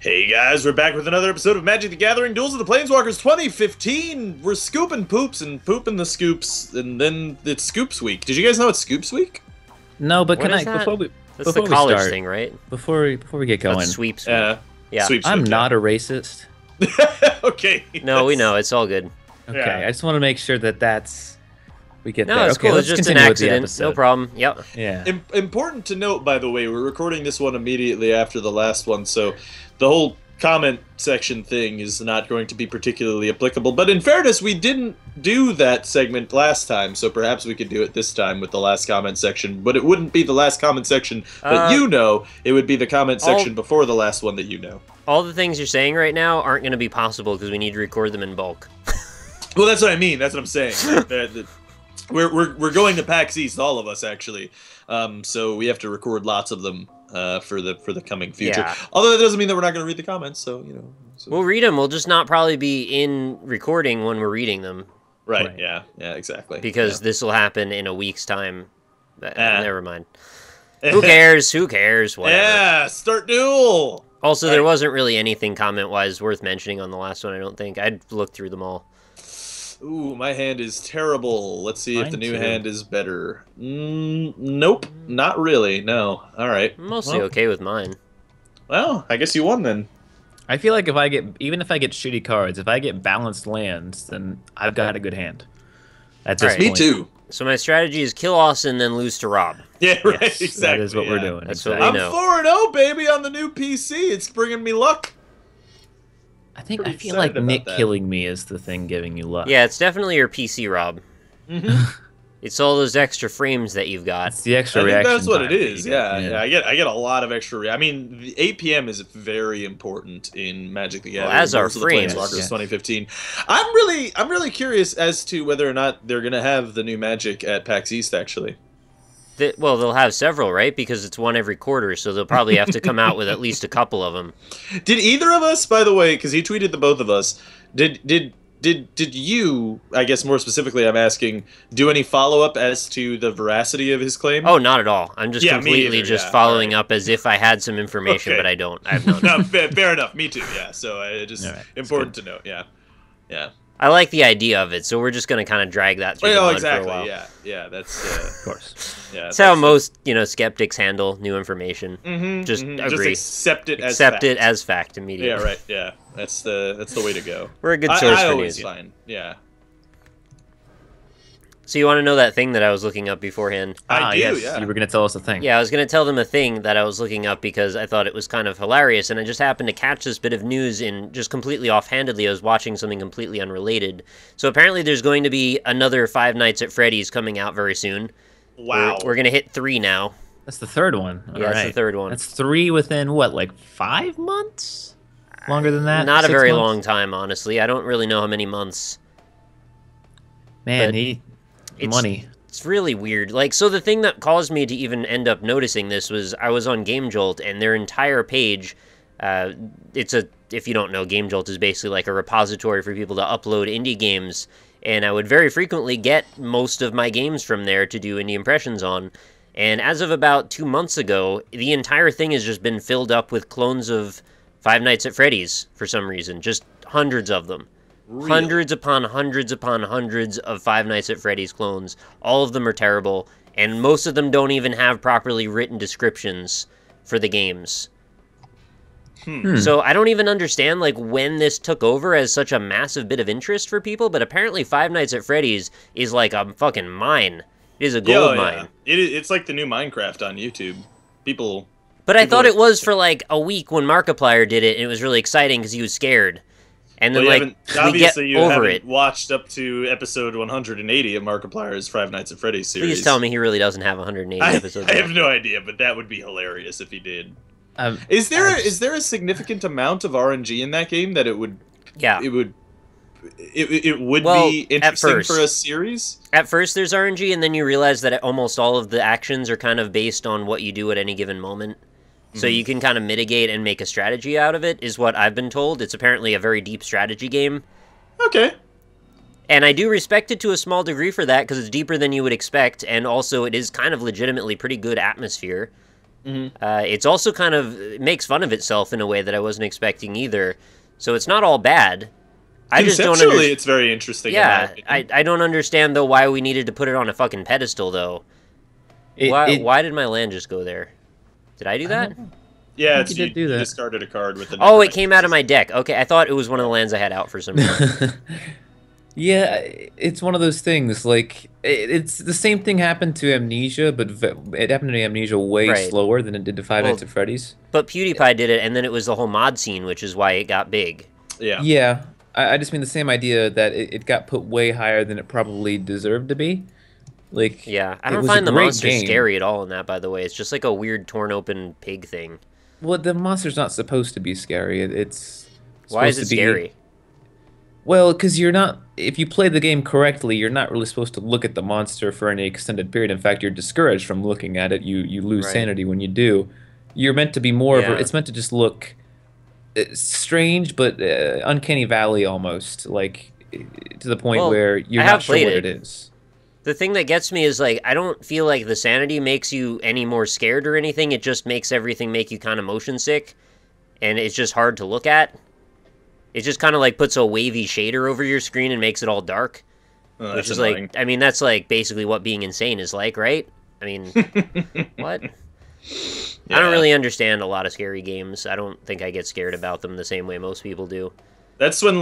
Hey guys, we're back with another episode of Magic the Gathering Duels of the Planeswalkers 2015! We're scooping poops and pooping the scoops, and then it's Scoops Week. Did you guys know it's Scoops Week? No, but What can is I, that? before we That's before the we college start, thing, right? before we get going, That's sweeps. Yeah. Sweeps I'm week, not a racist. Okay. No, we know. It's all good. Okay, Yeah. I just want to make sure that we get No, there. it's Okay, cool. let's It's just an continue with the accident. episode. No problem. Yep. Yeah. Important to note, by the way, we're recording this one immediately after the last one, so the whole comment section thing is not going to be particularly applicable. But in fairness, we didn't do that segment last time, so perhaps we could do it this time with the last comment section. But it wouldn't be the last comment section that you know. It would be the comment section before the last one that you know. All the things you're saying right now aren't going to be possible because we need to record them in bulk. Well, that's what I mean. That's what I'm saying. We're going to PAX East, all of us actually. So we have to record lots of them for the coming future. Yeah. Although that doesn't mean that we're not going to read the comments. So you know. So. We'll read them. We'll just not probably be in recording when we're reading them. Right. Yeah. Exactly. Because this will happen in a week's time. Never mind. Who cares? Who cares? Whatever. Yeah. Start Duel. Also, there wasn't really anything comment-wise worth mentioning on the last one, I don't think. I'd looked through them all. Ooh, my hand is terrible. Let's see if Mine the new too. hand is better. Nope, not really. No. All right. I'm mostly okay with mine. Well, I guess you won then. I feel like even if I get shitty cards, if I get balanced lands, then I've got a good hand. At this Alright. Me point. too. So my strategy is kill Austin, then lose to Rob. Yeah, right. Yes, Exactly. that is what we're doing. That's what exactly. we I'm know. 4-0, baby, on the new PC. It's bringing me luck. I think Pretty I feel like excited about Nick that. killing me is the thing giving you luck. Yeah, it's definitely your PC, Rob. It's all those extra frames that you've got. It's the extra I think reaction that's what time it that is. you get. Yeah. I get a lot of extra. I mean, the 8 p.m. is very important in Magic the Gathering. as are Duels of the frames. Planeswalkers Yeah. 2015. I'm really curious as to whether or not they're gonna have the new Magic at PAX East. Actually, Well, they'll have several, right? Because it's one every quarter, so they'll probably have to come out with at least a couple of them. did either of us, by the way, because he tweeted the both of us, did you? I guess more specifically, I'm asking, do any follow up as to the veracity of his claim? Oh, not at all. I'm just Yeah, me completely either, just yeah, following alright. up as if I had some information, Okay. but I don't. I have none. No, fair enough. Me too. Yeah. So just Alright, that's important to note. Yeah. I like the idea of it, so we're just going to kind of drag that through the Oh, mud exactly. for a while. Yeah. That's Of course. yeah. That's how most, skeptics handle new information. Just agree. accept it as Accept fact. it as fact immediately. Yeah. Right. Yeah. That's the way to go. We're a good source I for always news. find. Yeah. So you want to know that thing that I was looking up beforehand? I do. Yes, Yeah. you were gonna tell us a thing. Yeah, I was going to tell them a thing that I was looking up because I thought it was kind of hilarious, and I just happened to catch this bit of news in just completely offhandedly. I was watching something completely unrelated. So apparently there's going to be another Five Nights at Freddy's coming out very soon. Wow. We're going to hit 3 now. That's the third one. Yeah, that's the Alright. third one. That's 3 within what, like 5 months? Longer than that? Not a 6 very months? long time, honestly. I don't really know how many months. Man, but he money. It's really weird. Like, so the thing that caused me to even end up noticing this was I was on Game Jolt, and their entire page, if you don't know, Game Jolt is basically like a repository for people to upload indie games, and I would very frequently get most of my games from there to do indie impressions on. And as of about 2 months ago, the entire thing has just been filled up with clones of Five Nights at Freddy's for some reason. Just hundreds of them. Really? Hundreds upon hundreds of Five Nights at Freddy's clones. All of them are terrible, and most of them don't even have properly written descriptions for the games. So I don't even understand like when this took over as such a massive bit of interest for people, but apparently Five Nights at Freddy's is like a fucking mine. It is a gold mine. It's like the new Minecraft on YouTube. People. But I People thought are- it was for like a week when Markiplier did it, and it was really exciting because he was scared. And then Well, like we get obviously you over haven't it. watched up to episode 180 of Markiplier's Five Nights at Freddy's series. Please tell me he really doesn't have 180 I episodes. have left. no idea, but that would be hilarious if he did. Um, Is there a significant amount of RNG in that game that it would Yeah. it would Well, be at interesting first. for a series? At first there's RNG, and then you realize that almost all of the actions are kind of based on what you do at any given moment. So you can kind of mitigate and make a strategy out of it, is what I've been told. It's apparently a very deep strategy game. Okay. And I do respect it to a small degree for that, because it's deeper than you would expect, and also it is kind of legitimately pretty good atmosphere. It's also kind of it makes fun of itself in a way that I wasn't expecting either. So it's not all bad. I just don't Conceptually, it's very interesting. Yeah, I don't understand though why we needed to put it on a fucking pedestal though. Why did my land just go there? Did I do that? Yeah, you did do you that. discarded a card with the. Oh, it came out of my deck. Okay, I thought it was one of the lands I had out for some reason. Yeah, it's one of those things. Like it's the same thing happened to Amnesia, but it happened to Amnesia way Right. slower than it did to Five Nights at Freddy's. But PewDiePie did it, and then it was the whole mod scene, which is why it got big. Yeah. Yeah, I just mean the same idea that it got put way higher than it probably deserved to be. Like, Yeah, I it don't was a find the great monster game. scary at all in that, by the way. It's just like a weird torn open pig thing. Well, the monster's not supposed to be scary. It's Why is supposed it to be- scary? Well, because you're not. If you play the game correctly, you're not really supposed to look at the monster for any extended period. In fact, you're discouraged from looking at it. You lose Right. sanity when you do. You're meant to be more of Yeah. a. It's meant to just look strange, but uncanny valley almost, like to the point Well, where you're I not have sure played what it. it is. The thing that gets me is, like, I don't feel like the sanity makes you any more scared or anything. It just makes everything make you kind of motion sick, and it's just hard to look at. It just kind of, like, puts a wavy shader over your screen and makes it all dark. Oh, Which that's is annoying. like, I mean, that's like basically what being insane is like, right? I mean, what? I Yeah. don't really understand a lot of scary games. I don't think I get scared about them the same way most people do. That's when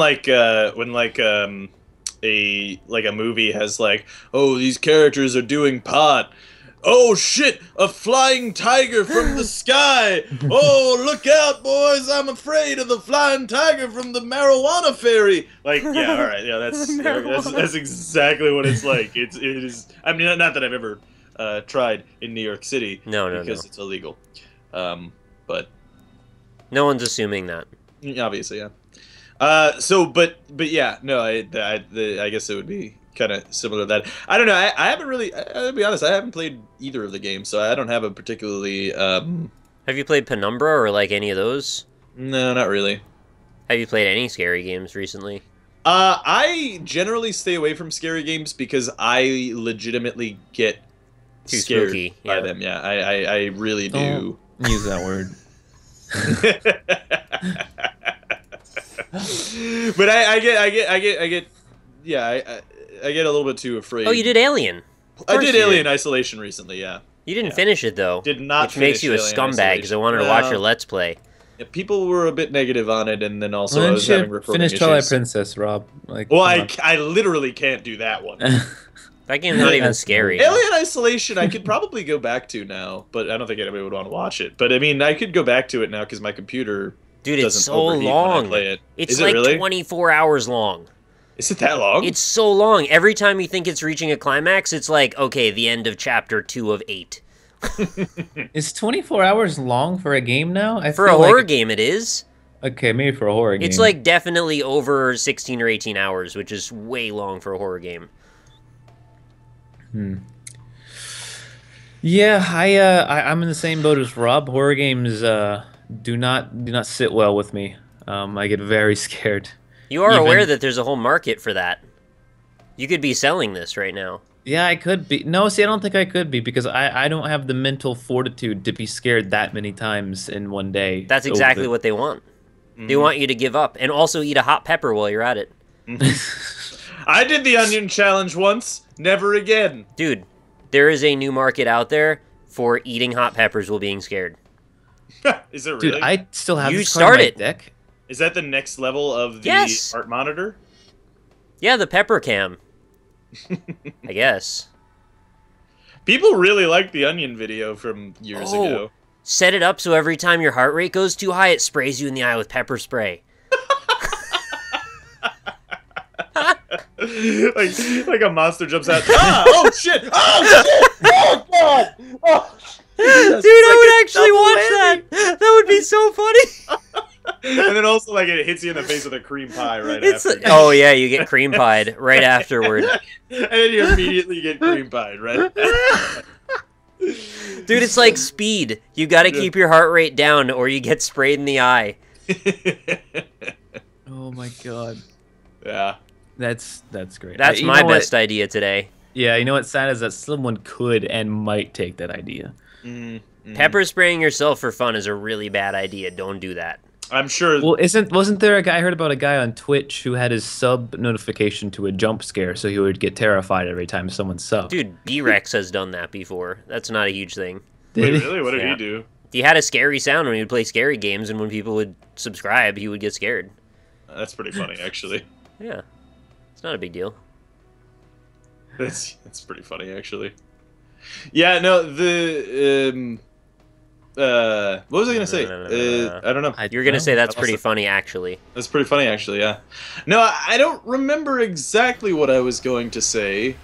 a movie has like, oh, these characters are doing pot. Oh shit, a flying tiger from the sky. Oh, look out, boys, I'm afraid of the flying tiger from the marijuana fairy. Like, yeah, all right, yeah, that's exactly what it's like. It is. I mean, not that I've ever tried in New York City. No, because it's illegal. But No one's assuming that. obviously, yeah. But yeah, no, I guess it would be kind of similar to that. I don't know. I haven't really. I'll be honest. I haven't played either of the games, so I don't have a particularly. Have you played Penumbra or like any of those? No, not really. Have you played any scary games recently? I generally stay away from scary games because I legitimately get Too scared spooky, by yeah. them. Yeah, I really do. Don't use that word. But I get. Yeah, I get a little bit too afraid. Oh, you did Alien. Of I course did you Alien Isolation recently. Yeah. You didn't Yeah. finish it though. Did not Which makes finish you a Alien scumbag because I wanted to watch your Let's Play. Yeah, people were a bit negative on it, and then also Why I don't was you having recording finish issues. Twilight Princess, Rob? Like, Well, come I literally can't do that one. on. That game's not even That's scary. Alien Isolation, I could probably go back to now, but I don't think anybody would want to watch it. But I mean, I could go back to it now because my computer Dude, it's doesn't so overheat when I long. play it. It's Is it like really? 24 hours long. Is it that long? It's so long. Every time you think it's reaching a climax, it's like, okay, the end of chapter 2 of 8. Is 24 hours long for a game now? For a horror game, it is. Okay, maybe for a horror game. It's like definitely over 16 or 18 hours, which is way long for a horror game. Yeah, I'm in the same boat as Rob. Horror games do not sit well with me. I get very scared. You are Even- aware that there's a whole market for that. You could be selling this right now. Yeah, I could be. No, see, I don't think I could be because I don't have the mental fortitude to be scared that many times in one day. That's exactly what they want. They want you to give up and also eat a hot pepper while you're at it. I did the onion challenge once. Never again. Dude, there is a new market out there for eating hot peppers while being scared. Is it really? Dude, I still have You this card on my started. deck. Is that the next level of the Yes. art monitor? Yeah, the pepper cam. I guess. People really like the onion video from years Oh. ago. Set it up so every time your heart rate goes too high, it sprays you in the eye with pepper spray. like a monster jumps out. Ah! Oh shit! Oh shit! Oh god! Oh. Dude, I would actually watch that. That would be so funny. And then also like it hits you in the face with a cream pie right It's after. oh yeah, you get cream pied right afterward. And then you immediately get cream pied, right? Dude, it's like speed. You got to keep your heart rate down or you get sprayed in the eye. Oh my god, Yeah. that's great. That's You my know what? best idea today. Yeah, you know what's sad is that someone could and might take that idea. Pepper spraying yourself for fun is a really bad idea. Don't do that. I'm sure. Well, wasn't there a guy, I heard about a guy on Twitch who had his sub notification to a jump scare, so he would get terrified every time someone subbed. Dude, B-Rex has done that before. That's not a huge thing. Wait, Did he? really? What did he do? He had a scary sound when he would play scary games, and when people would subscribe, he would get scared. That's pretty funny, actually. Yeah. It's not a big deal. That's pretty funny, actually. Yeah, no, what was I gonna say? I don't know. You're gonna say that's pretty funny, actually. That's pretty funny, actually, yeah. No, I don't remember exactly what I was going to say,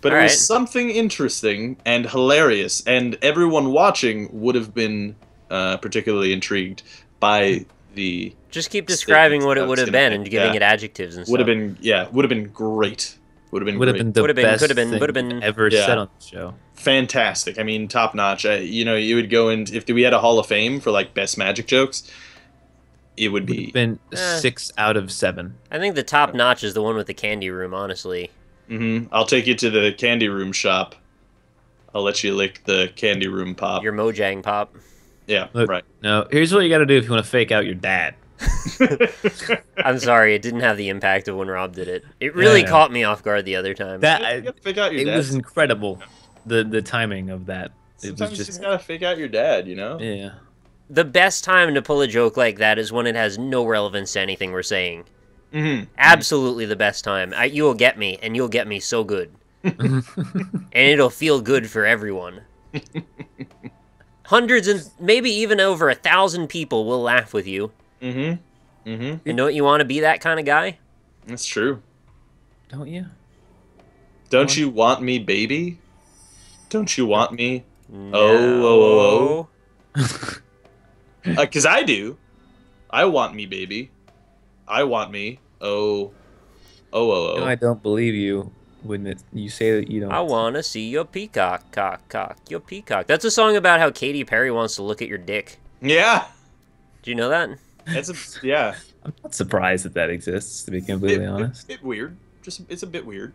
but it was something interesting and hilarious, and everyone watching would have been particularly intrigued by the... Just keep describing what it would have been and giving it adjectives and stuff. Would have been great. Would have been the best thing ever said on the show. Fantastic. I mean, top notch. You know, you would go in if we had a Hall of Fame for like best magic jokes. It would been 6 out of 7. I think the top notch is the one with the candy room. Honestly. I'll take you to the candy room shop. I'll let you lick the candy room pop. Your Mojang pop. Yeah, Look, right. No, here's what you got to do if you want to fake out your dad. I'm sorry, it didn't have the impact of when Rob did it. It really caught me off guard the other time. Fake out your dad. It was incredible, the timing of that. Sometimes you just gotta fake out your dad, you know? Yeah. The best time to pull a joke like that is when it has no relevance to anything we're saying. Absolutely the best time. You will get me, and you'll get me so good. And it'll feel good for everyone. Hundreds and maybe even over 1,000 people will laugh with you. And don't you want to be that kind of guy? That's true. Don't you? Don't you want me, baby? Don't you want me? No. Because I do. I want me, baby. I want me. No, I don't believe you when you say that you don't. I want to see your peacock, cock, your peacock. That's a song about how Katy Perry wants to look at your dick. Yeah. Do you know that? Yeah. I'm not surprised that exists, to be completely honest. Bit weird. It's a bit weird.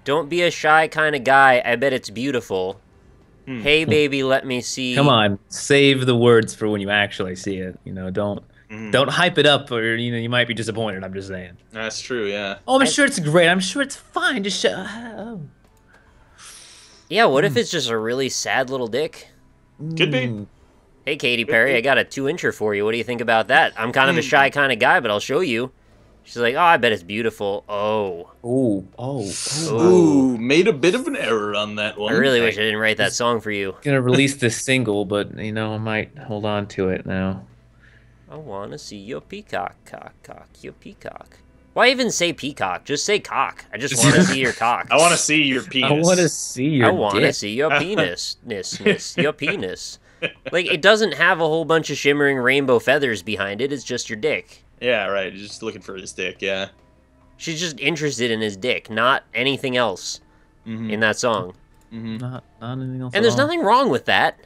Don't be a shy kind of guy. I bet it's beautiful. Hey, baby, let me see. Come on, save the words for when you actually see it. You know, don't hype it up, or you might be disappointed. I'm just saying. That's true. Yeah. Oh, I'm sure it's great. I'm sure it's fine. Just Yeah. What if it's just a really sad little dick? Could be. Hey, Katy Perry, I got a 2-incher for you. What do you think about that? I'm kind of a shy kind of guy, but I'll show you. She's like, oh, I bet it's beautiful. Oh. Ooh, made a bit of an error on that one. I really wish I didn't write that song for you. Gonna release this single, but I might hold on to it now. I wanna see your peacock, cock, your peacock. Why even say peacock? Just say cock. I just wanna see your cock. I wanna see your penis. I wanna see your I wanna see your penis. Your penis. Like, it doesn't have a whole bunch of shimmering rainbow feathers behind it. It's just your dick. Yeah, right. You're just looking for his dick, yeah. She's just interested in his dick, not anything else in that song. Not anything else. And there's nothing wrong with that.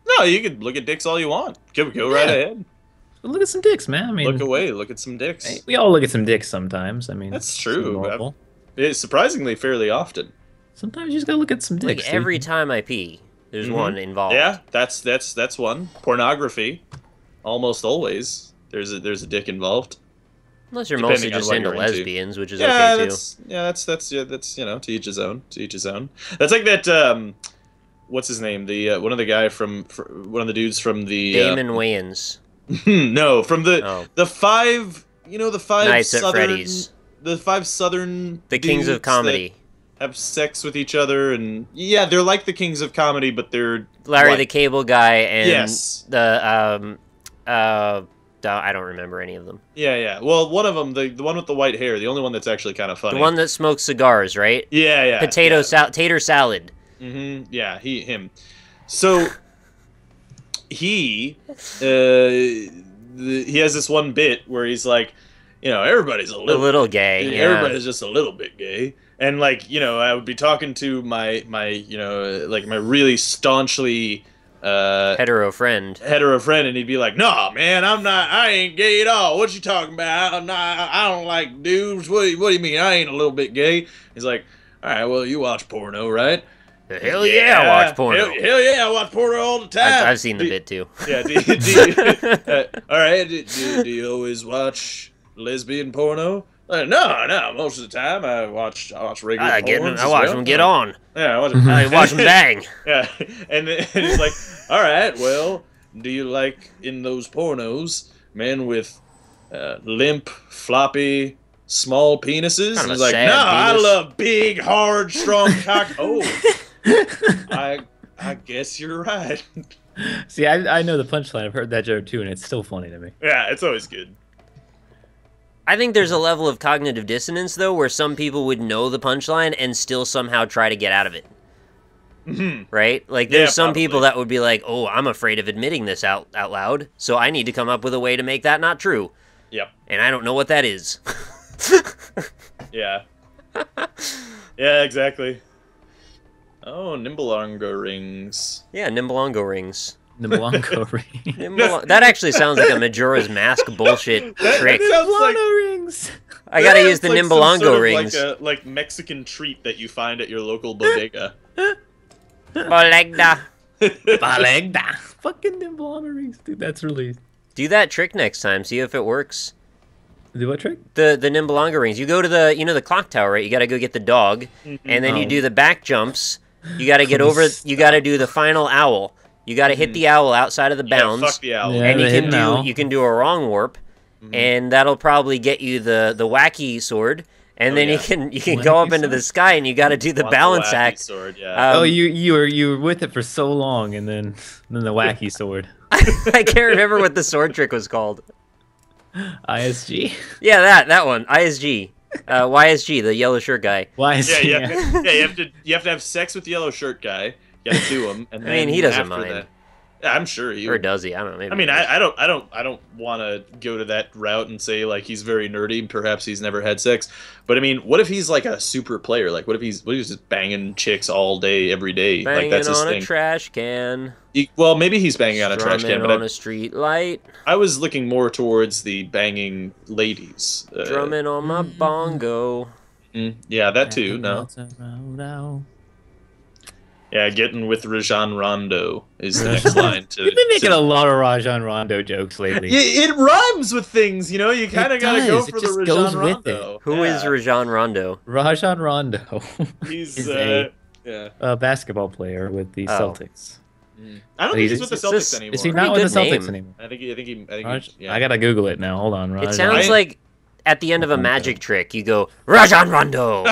No, you could look at dicks all you want. Go right ahead. Look at some dicks, man. I mean, look away. Look at some dicks. Hey, we all look at some dicks sometimes. I mean, that's true. It's surprisingly fairly often. Sometimes you just gotta look at some dicks. Like every time I pee, there's one involved. Yeah, that's one. Pornography, almost always. There's a dick involved. Unless you're mostly just into lesbians, which is okay too. That's to each his own. To each his own. That's like that. What's his name? The one of the guy one of the dudes from the Damon Wayans. No, from the 5. You know, the 5 Nights southern, at Freddy's. The 5 southern. The Kings of Comedy. Have sex with each other, and yeah, they're like the Kings of Comedy, but they're Larry the Cable Guy and the I don't remember any of them. Yeah. Well, one of them, the one with the white hair, the only one that's actually kind of funny. The one that smokes cigars, right? Yeah. Tater salad. Yeah, him. So he has this one bit where he's like, everybody's a little gay. Yeah. Everybody's just a little bit gay. And I would be talking to my my really staunchly hetero friend, and he'd be like, "Nah, man, I ain't gay at all. What you talking about? I don't like dudes. What do you mean? I ain't a little bit gay." He's like, "All right, well, you watch porno, right?" Hell yeah, I watch porno. Hell yeah, I watch porno all the time. I've seen the bit too. Yeah. All right. Do you always watch lesbian porno? No. Most of the time, I watch regular. I watch them get on. Yeah, I watch them bang. Yeah, and it's like, all right, well, do you like in those pornos men with limp, floppy, small penises? Kind of He's like, sad no, I penis." love big, hard, strong cock. Oh, I guess you're right. See, I know the punchline. I've heard that joke too, and it's still funny to me. Yeah, it's always good. I think there's a level of cognitive dissonance, though, where some people would know the punchline and still somehow try to get out of it. Right? Like, there's some people that would be like, oh, I'm afraid of admitting this out loud, so I need to come up with a way to make that not true. Yep. And I don't know what that is. Yeah. Yeah, exactly. Oh, Nimblongo rings. Yeah, Nimblongo rings. Nimblongo ring. That actually sounds like a Majora's Mask bullshit trick. Nimblongo rings. I gotta use the like Nimblongo some sort of rings. like Mexican treat that you find at your local bodega. Bolegda. Balegda. Fucking Nimblongo rings, dude. That's released. Do that trick next time. See if it works. Do what trick? The Nimblongo rings. You go to the clock tower, right? You gotta go get the dog, and then you do the back jumps. You gotta get over. You gotta do the final owl. You gotta hit the owl outside of the bounds. Yeah, fuck the owl. Yeah. And you can do a wrong warp, and that'll probably get you the wacky sword, and then you can go up into the sky, and you got to do the balance act. Sword, yeah. Oh, you were with it for so long, and then the wacky sword. I can't remember what the sword trick was called. ISG. Yeah, that one. ISG. YSG, the yellow shirt guy. YSG. Yeah. You have to have sex with the yellow shirt guy. You got to do him, and then I mean, he doesn't after mind. that, I'm sure he. Or does he? I don't know. Maybe I mean, I don't want to go to that route and say like he's very nerdy. Perhaps he's never had sex, but I mean, what if he's like a super player? Like, what if he's just banging chicks all day, every day? Banging like that's his on thing. a trash can. Well, maybe he's banging on a trash can, Drumming but on a street light. I was looking more towards the banging ladies. Drumming on my bongo. Yeah, that too. No. Yeah, getting with Rajan Rondo is the next line. You've been making a lot of Rajan Rondo jokes lately. It rhymes with things, you know. You kind of gotta go does. for It the just Rajan goes with Rondo. Who is Rajan Rondo? Rajan Rondo. He's is a basketball player with the Celtics. I don't think he's with the Celtics anymore. Is he not with the Pretty good Celtics name. anymore? I think I gotta Google it now. Hold on, Rajan. It sounds like at the end of a magic trick, you go Rajan Rondo,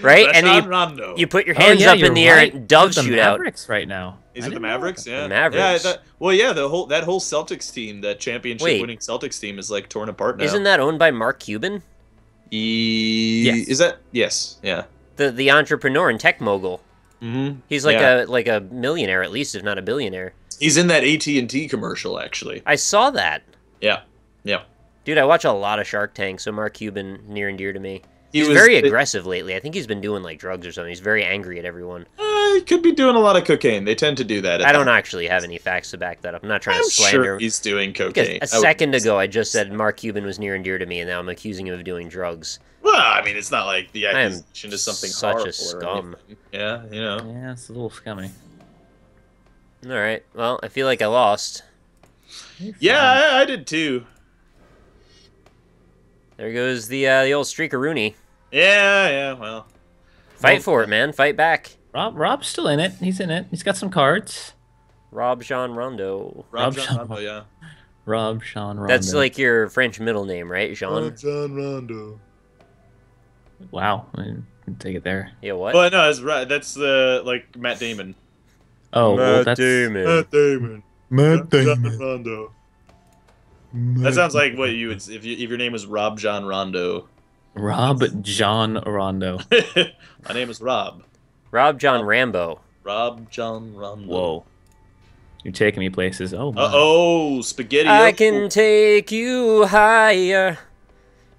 right? And then you put your hands up in the air and doves shoot out. Mavericks right now. Is it the Mavericks? Yeah, the Mavericks. Yeah, that whole Celtics team, that championship-winning Celtics team, is like torn apart now. Isn't that owned by Mark Cuban? Yes. Is that? Yes. Yeah. The entrepreneur and tech mogul. Mm-hmm. He's like a millionaire at least, if not a billionaire. He's in that AT&T commercial, actually. I saw that. Yeah. Yeah. Dude, I watch a lot of Shark Tank, so Mark Cuban near and dear to me. He's very aggressive lately. I think he's been doing like drugs or something. He's very angry at everyone. He could be doing a lot of cocaine. They tend to do that. I don't actually have any facts to back that up. I'm not trying to slander. Sure he's doing cocaine. A second ago, I just said Mark Cuban was near and dear to me, and now I'm accusing him of doing drugs. Well, I mean, it's not like the accusation is something such horrible a scum. Yeah, you know. Yeah, it's a little scummy. All right. Well, I feel like I lost. Yeah, I did too. There goes the old streakaroonie. Yeah, well. Fight for it, man. Fight back. Rob's still in it. He's in it. He's got some cards. Rob Jean Rondo. Rob Jean Rondo, yeah. Rob Jean Rondo. That's like your French middle name, right, Jean? Rob Jean Rondo. Wow, I didn't take it there. Yeah, what? Well, no, that's right. That's like Matt Damon. Oh, well, that's Damon. Matt Damon. Matt Jean Damon. Rondo. That sounds like what you would if your name was Rob Jean Rondo. Rob John Rondo. My name is Rob. Rob John Rambo. Rob John Rondo. Whoa. You're taking me places. Oh, my. Uh-oh, spaghetti. I can take you higher.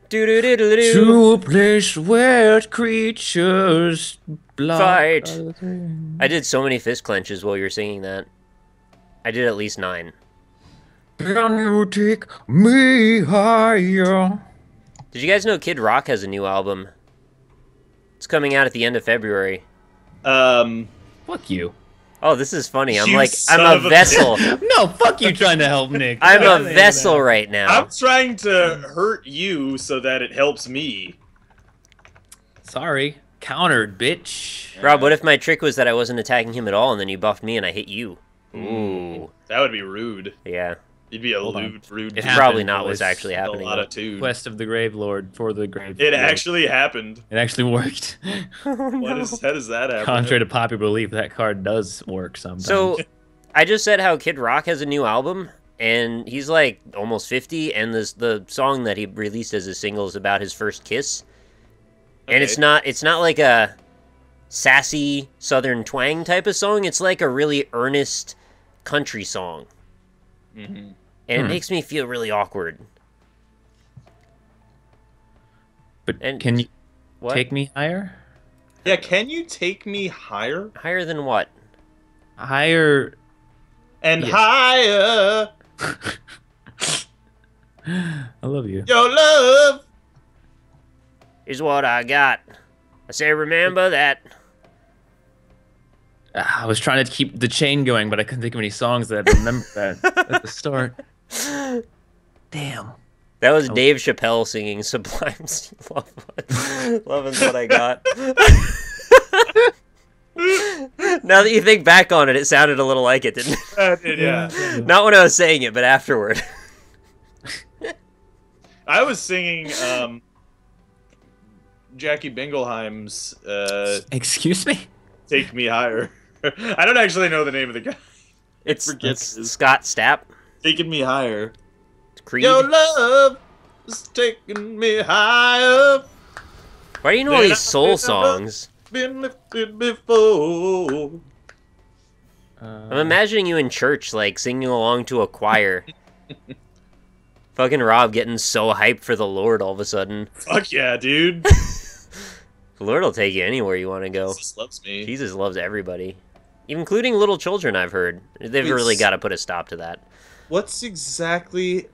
Do-do-do-do-do. To a place where creatures Fight. I did so many fist clenches while you were singing that. I did at least 9. Can you take me higher? Did you guys know Kid Rock has a new album? It's coming out at the end of February. Fuck you. Oh, this is funny. I'm You like, son I'm of a a vessel. No, fuck you trying to help Nick. I'm No, a vessel right now. I'm trying to hurt you so that it helps me. Sorry. Countered, bitch. Rob, what if my trick was that I wasn't attacking him at all, and then you buffed me and I hit you? Ooh. That would be rude. Yeah. You'd be a Hold on. rude. It dude. Probably happened, not what's boys. actually A happening. lot though. of tude. Quest of the Grave Lord for the Grave It Lord. actually happened. It actually worked. How does that happen? Contrary to popular belief, that card does work sometimes. So, I just said how Kid Rock has a new album, and he's like almost 50, and the song that he released as a single is about his first kiss. And Okay. it's not like a sassy southern twang type of song. It's like a really earnest country song. Mhm. And it makes me feel really awkward. but and- can you What? take me higher? Yeah, can you take me higher? Higher than what? Higher. And Yes. higher, I love you. your love. Is what I got. I say remember that. I was trying to keep the chain going, but I couldn't think of any songs that I remember that at the start. Damn. That was Dave Chappelle singing Sublime's Loving What I Got. Now that you think back on it, it sounded a little like it, didn't it? Yeah. Not when I was saying it, but afterward. I was singing Jackie Bingelheim's Excuse me? Take Me Higher. I don't actually know the name of the guy. It's Forget it's this. Scott Stapp. Taking Me Higher. Creed. Your love is taking me higher. Why do you know all these soul songs? Been lifted before. I'm imagining you in church, like, singing along to a choir. Fucking Rob getting so hyped for the Lord all of a sudden. Fuck yeah, dude. The Lord will take you anywhere you want to go. Jesus loves me. Jesus loves everybody. Including little children, I've heard. They've Wait, really got to put a stop to that. What's exactly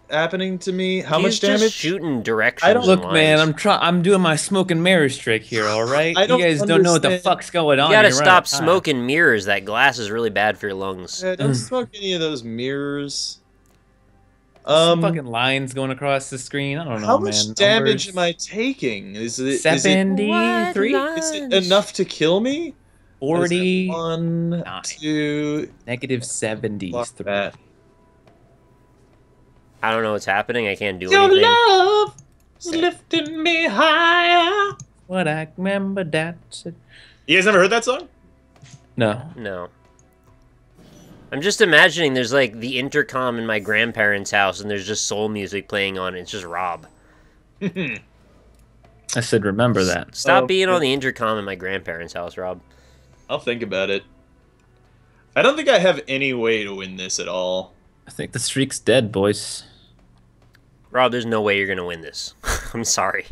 happening to me? How He's much damage? just shooting directions. I don't- and Look, man, lines. I'm doing my smoke and mirrors trick here, all right? I don't You guys don't know what the understand. fuck's going on. You gotta You're running stop out of time. smoking mirrors. That glass is really bad for your lungs. Don't smoke any of those mirrors. Some fucking lines going across the screen. I don't know, How man. much damage Numbers. am I taking? Is it 73? is it enough to kill me? 40, One, Nine. two. negative Fuck 70s. that. I don't know what's happening. I can't do Your anything. love is lifting me higher. What I remember that. You guys never heard that song? No. No. I'm just imagining there's like the intercom in my grandparents' house and there's just soul music playing on it. It's just Rob. I said remember that. Stop Oh, being yeah. on the intercom in my grandparents' house, Rob. I'll think about it. I don't think I have any way to win this at all. I think the streak's dead, boys. Rob, there's no way you're gonna win this. I'm sorry.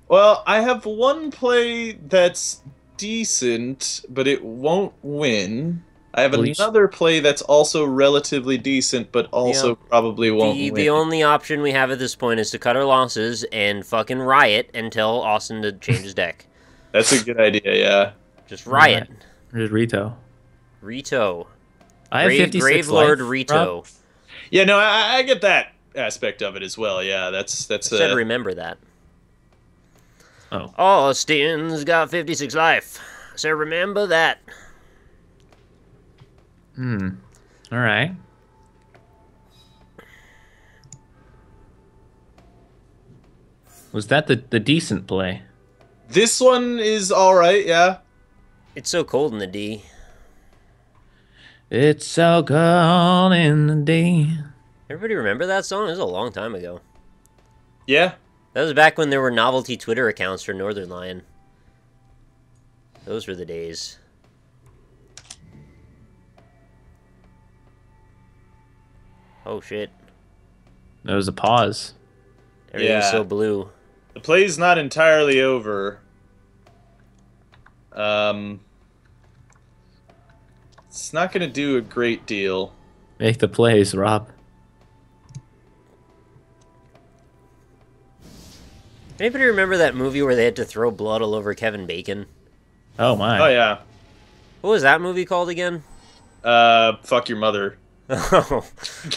Well, I have one play that's decent, but it won't win. I have Please. another play that's also relatively decent, but also probably won't win. The only option we have at this point is to cut our losses and fucking riot and tell Austin to change his deck. That's a good idea, yeah. Just riot. There's Rito. Rito. I have 56 Grave Lord life, Rito. Rob. Yeah, no, I get that aspect of it as well. Yeah, that's I said remember that. Oh. Austin's got 56 life. So remember that. All right. Was that the decent play? This one is all right, yeah. It's so cold in the D. It's so cold in the day. Everybody remember that song? It was a long time ago. Yeah. That was back when there were novelty Twitter accounts for Northern Lion. Those were the days. Oh shit. There was a pause. Everything's Yeah. so blue. The play's not entirely over. It's not going to do a great deal. Make the plays, Rob. Anybody remember that movie where they had to throw blood all over Kevin Bacon? Oh my. Oh, yeah. What was that movie called again? Fuck Your Mother. Oh,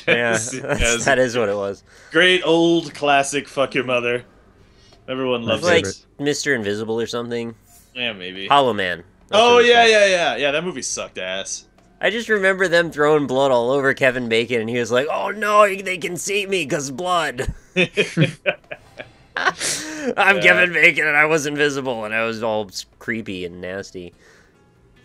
yeah, Yes. that is what it was. Great old classic Fuck Your Mother. Everyone loves Like it. Mr. Invisible or something. Yeah, maybe. Hollow Man. That's Oh, what it's yeah, called. yeah. That movie sucked ass. I just remember them throwing blood all over Kevin Bacon, and he was like, "Oh no, they can see me because blood." I'm Kevin Bacon, and I was invisible, and I was all creepy and nasty.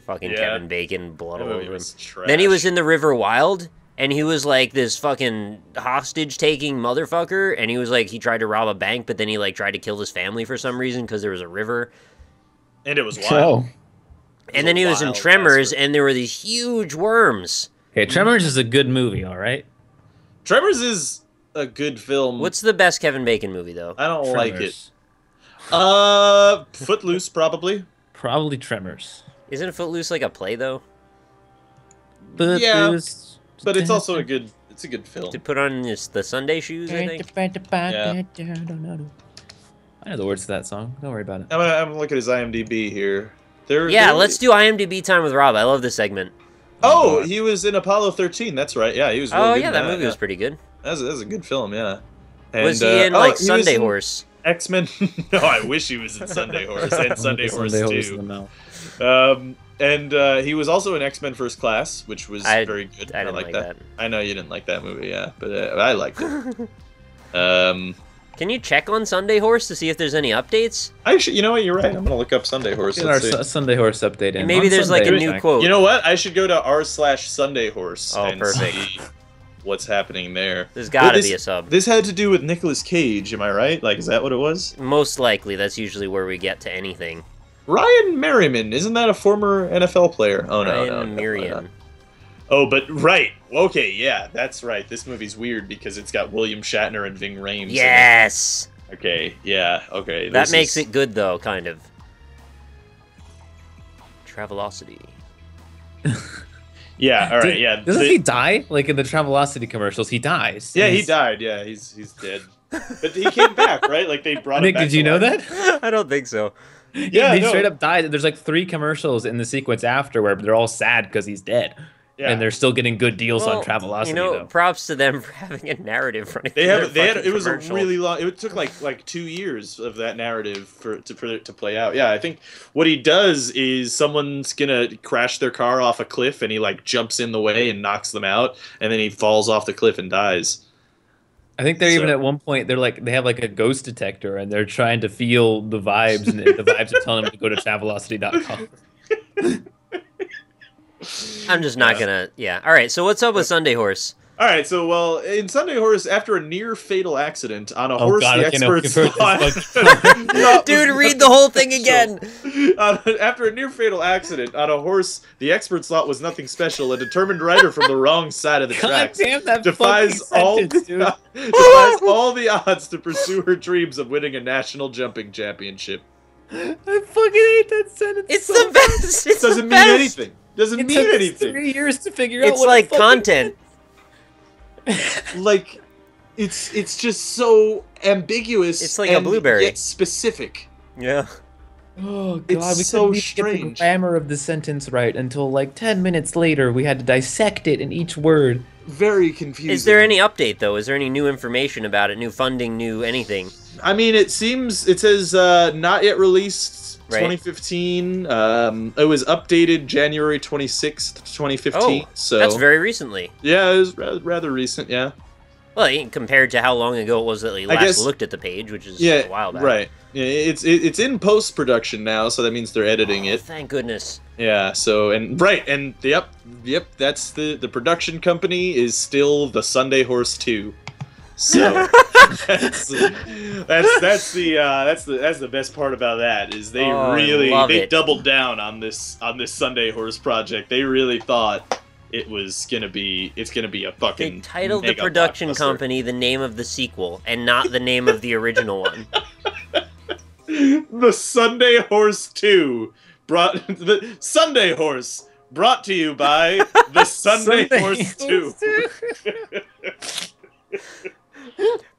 Fucking Kevin Bacon, blood all over him. Then he was in The River Wild, and he was like this fucking hostage-taking motherfucker, and he was like, he tried to rob a bank, but then he like tried to kill his family for some reason because there was a river. And it was wild. And then he was in Tremors, and there were these huge worms. Okay, Tremors is a good movie, all right? Tremors is a good film. What's the best Kevin Bacon movie, though? I don't like Tremors. it. Footloose, probably. Probably Tremors. Isn't Footloose like a play, though? Footloose. But it's also a good film. To put on the Sunday shoes, I think? Yeah. I know the words to that song. Don't worry about it. I'm gonna look at his IMDb here. Let's do IMDb time with Rob. I love this segment. Oh, he was in Apollo 13. That's right. Yeah, he was. Really good in that movie was pretty good. That's a good film. Yeah. And, was he in like Sunday Horse? X-Men. No, I wish he was in Sunday Horse and Sunday Horse too. And he was also in X-Men First Class, which was very good. I didn't like that. I know you didn't like that movie, yeah, but I liked it. Can you check on Sunday Horse to see if there's any updates? You know what? You're right. I'm gonna look up Sunday Horse. Get our Sunday Horse update in. And maybe there's like a new quote. You know what? I should go to r/Sunday Horse and perfect. see what's happening there. There's gotta be a sub. This had to do with Nicolas Cage. Am I right? Like, is that what it was? Most likely. That's usually where we get to anything. Ryan Merriman, isn't that a former NFL player? Oh no, Ryan Merriman. Oh, but right. Okay, yeah, that's right. This movie's weird because it's got William Shatner and Ving Rhames. Yes. In it. Okay. Yeah. Okay. That makes it good though, kind of. Travelocity. Yeah. All right. Yeah. Doesn't he die? Like in the Travelocity commercials, he dies. Yeah, he died. Yeah, he's dead. But he came back, right? Like they brought him Nick, back. did you know that? I don't think so. Yeah, he straight up died. There's like 3 commercials in the sequence after where they're all sad because he's dead. Yeah. And they're still getting good deals on Travelocity. Though. Props to them for having a narrative running. They had it was a really long. It took like 2 years of that narrative for it to play out. Yeah, I think what he does is someone's gonna crash their car off a cliff, and he like jumps in the way and knocks them out, and then he falls off the cliff and dies. I think they're even at one point they have like a ghost detector and they're trying to feel the vibes, and the vibes are telling them to go to Travelocity.com. I'm just not gonna. Yeah. All right. So what's up with Sunday Horse? All right. So well, in Sunday Horse, after a near fatal accident on a horse, the experts thought. Dude, read the whole thing again. After a near fatal accident on a horse, the experts thought was nothing special. A determined rider from the wrong side of the tracks defies all the odds to pursue her dreams of winning a national jumping championship. I fucking hate that sentence. It's the best. It doesn't mean anything. Doesn't mean anything. 3 years to figure out. It's like content. Like, it's just so ambiguous. It's like a blueberry. Yet specific. Yeah. Oh god, it's we so couldn't strange. get the grammar of the sentence right until like 10 minutes later. We had to dissect it in each word. Very confusing. Is there any update though? Is there any new information about it? New funding? New anything? I mean, it says not yet released. Right. 2015. It was updated January 26th, 2015. Oh, so that's very recently. Yeah, it was rather recent. Yeah. Well, compared to how long ago it was that we last looked at the page, which is a while back. Right. Yeah, it's in post production now, so that means they're editing it. Thank goodness. Yeah. So yep. That's the production company is still the Sunday Horse 2. So that's the best part about that is they doubled down on this Sunday Horse project. They really thought it's gonna be a fucking. They titled the production company the name of the sequel and not the name of the original one. The Sunday Horse 2 the Sunday Horse brought to you by the Sunday Horse 2.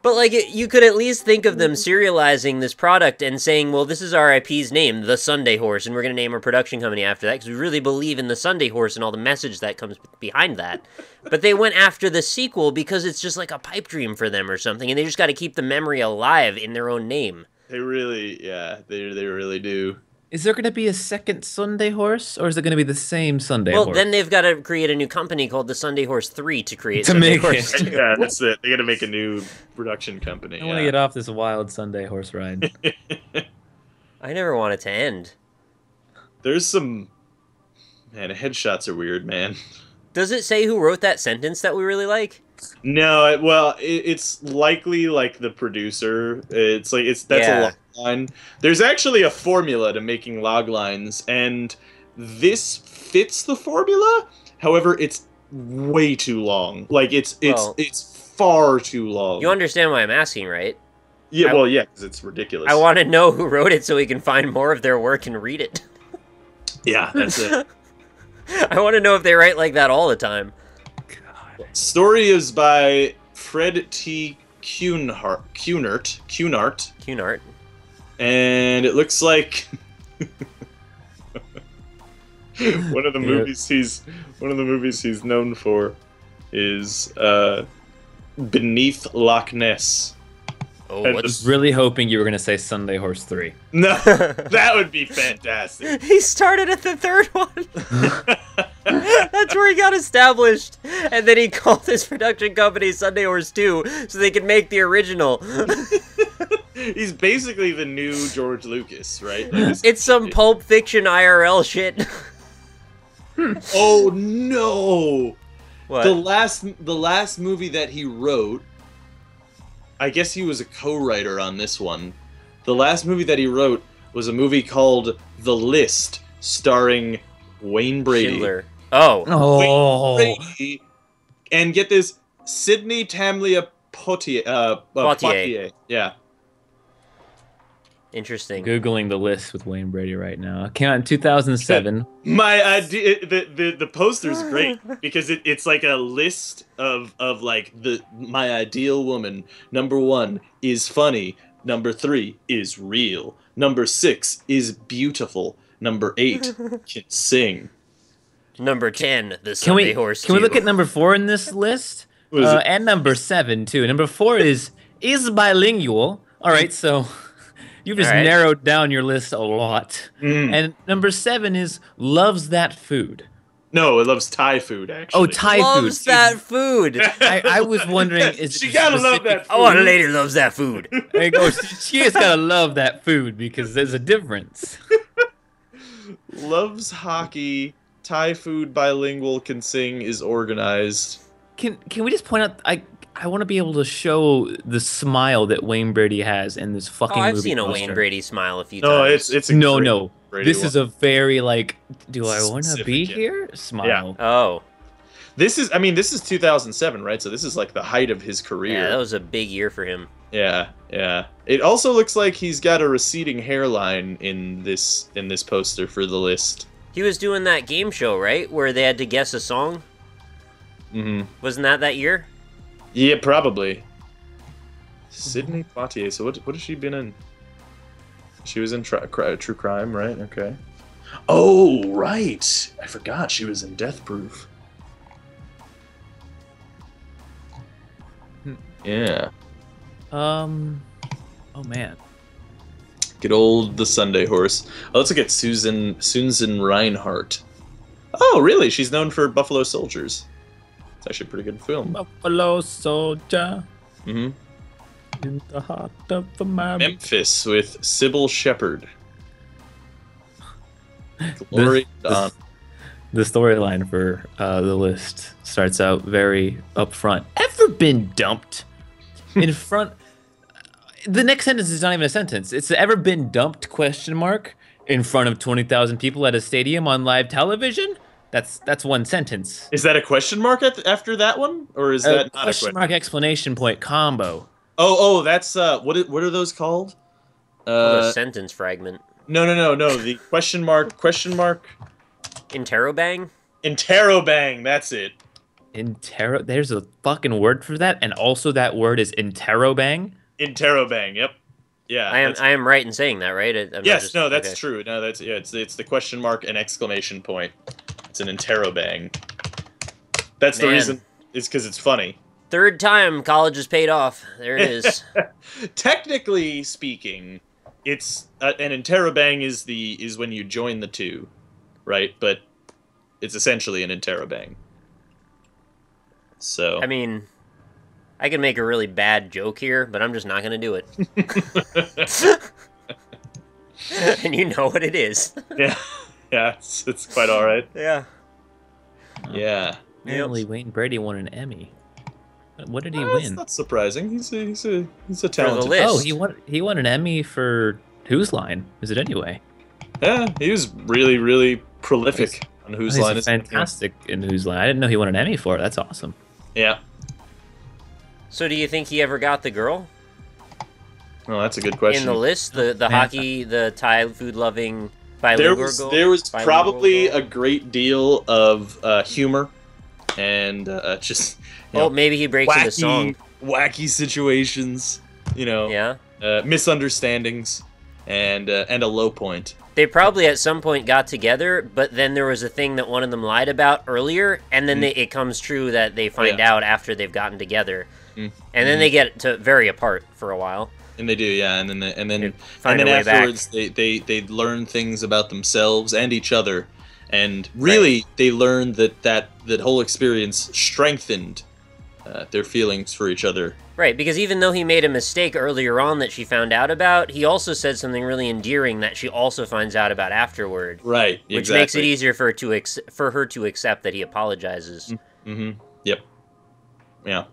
But, like, you could at least think of them serializing this product and saying, well, this is our IP's name, The Sunday Horse, and we're going to name our production company after that, because we really believe in the Sunday Horse and all the message that comes behind that. But they went after the sequel because it's just like a pipe dream for them or something, and they just got to keep the memory alive in their own name. They really, yeah, they really do. Is there going to be a second Sunday Horse, or is it going to be the same Sunday Horse? Well, then they've got to create a new company called the Sunday Horse 3 to create To Sunday make Horse it. 2. Yeah, that's it. They got to make a new production company. I want to get off this wild Sunday Horse ride. I never want it to end. There's some... Man, headshots are weird, man. Does it say who wrote that sentence that we really like? No, well, it's likely like the producer. That's a log line. There's actually a formula to making log lines, and this fits the formula. However, it's way too long. Like it's far too long. You understand why I'm asking, right? Yeah, well, yeah, because it's ridiculous. I want to know who wrote it so we can find more of their work and read it. Yeah, that's it. I want to know if they write like that all the time. Story is by Fred T. Cunart, and it looks like one of the movies he's known for is Beneath Loch Ness. Oh, And I was really hoping you were going to say Sunday Horse 3. No, that would be fantastic. He started at the third one. That's where he got established. And then he called his production company Sunday Horse 2 so they could make the original. He's basically the new George Lucas, right? Like It's some Pulp Fiction IRL shit. Oh no! What? The last movie that he wrote, I guess he was a co-writer on this one. The last movie that he wrote was a movie called The List, starring Wayne Brady. Schindler. Oh. Wayne Brady, and get this, Sidney Tamlia Poitier. Yeah. Interesting. Googling The List with Wayne Brady right now. It came out in 2007. My idea, the poster's great because it's like a list of like my ideal woman. Number 1 is funny. Number 3 is real. Number 6 is beautiful. Number 8 can sing. Number 10, the Sunday Horse 2. Can we look at number 4 in this list? And number 7 too. Number 4 is bilingual. All right, so you've just narrowed down your list a lot. And number 7 is loves that food. No, it loves Thai food, actually. Oh, Thai loves food. that food. I was wondering, is she it gotta love specific that food. Oh, a lady loves that food. There you go. She has gotta love that food because there's a difference. Loves hockey, Thai food, bilingual, can sing, is organized. Can we just point out? I want to be able to show the smile that Wayne Brady has in this fucking movie. I've seen a poster. Wayne Brady smile a few times. No, it's a No. Brady This one. is a very like, do I want to Specific, be yeah. here? Smile. Oh. This is 2007, right? So this is like the height of his career. Yeah, that was a big year for him. Yeah. It also looks like he's got a receding hairline in this poster for The List. He was doing that game show, right? Where they had to guess a song? Mm-hmm. Wasn't that year? Yeah, probably. Sidney Poitier. So what has she been in? She was in True Crime, right? Okay. Oh, right. I forgot she was in Death Proof. Yeah. Oh man. Good old The Sunday Horse. Oh, let's look at Susan Reinhardt. Oh, really? She's known for Buffalo Soldiers. It's actually a pretty good film. Buffalo Soldier. Mm-hmm. In the heart of the man. Memphis with Sybil Shepherd. Glory Dawn. The storyline for The List starts out very upfront. Ever been dumped in front? The next sentence is not even a sentence. It's ever been dumped ? In front of 20,000 people at a stadium on live television. That's one sentence. Is that a question mark after that one, or is that not a question mark exclamation point combo? Oh, that's what are those called? A sentence fragment. No. The question mark. Interrobang? Interrobang. That's it. There's a fucking word for that, and also that word is interrobang. Interrobang. Yep. Yeah. I am right in saying that, right? I'm not Yes. just, No, that's okay. true. No, that's yeah. It's the question mark and exclamation point. It's an interrobang. That's the Man. reason. Is because it's funny. Third time college has paid off. There it is. Technically speaking, it's an interrobang is when you join the two, right? But it's essentially an interrobang. So I mean, I can make a really bad joke here, but I'm just not going to do it. And you know what it is. yeah, it's quite all right. Yeah. Yeah. Apparently, Wayne Brady won an Emmy. What did he That's win? not surprising. He's a talented. list. Oh, he won an Emmy for Whose Line Is It Anyway? Yeah, he was really, really prolific on Whose Line He's Is It Anyway. fantastic in Whose Line. I didn't know he won an Emmy for it. That's awesome. Yeah. So do you think he ever got the girl? Well, that's a good question. In the list? The hockey, the Thai food-loving there bilingual was bilingual probably girl? a great deal of humor and just maybe he breaks into song. wacky situations, Yeah. misunderstandings, and a low point. They probably at some point got together, but then there was a thing that one of them lied about earlier, and then it comes true that they find out after they've gotten together, and then they get to very apart for a while. And they do, yeah, and then find a way afterwards they learn things about themselves and each other, and really they learn that whole experience strengthened their feelings for each other. Right, because even though he made a mistake earlier on that she found out about, he also said something really endearing that she also finds out about afterward. Right, exactly. Which makes it easier for her to accept that he apologizes. Mm-hmm. Yep. Yeah.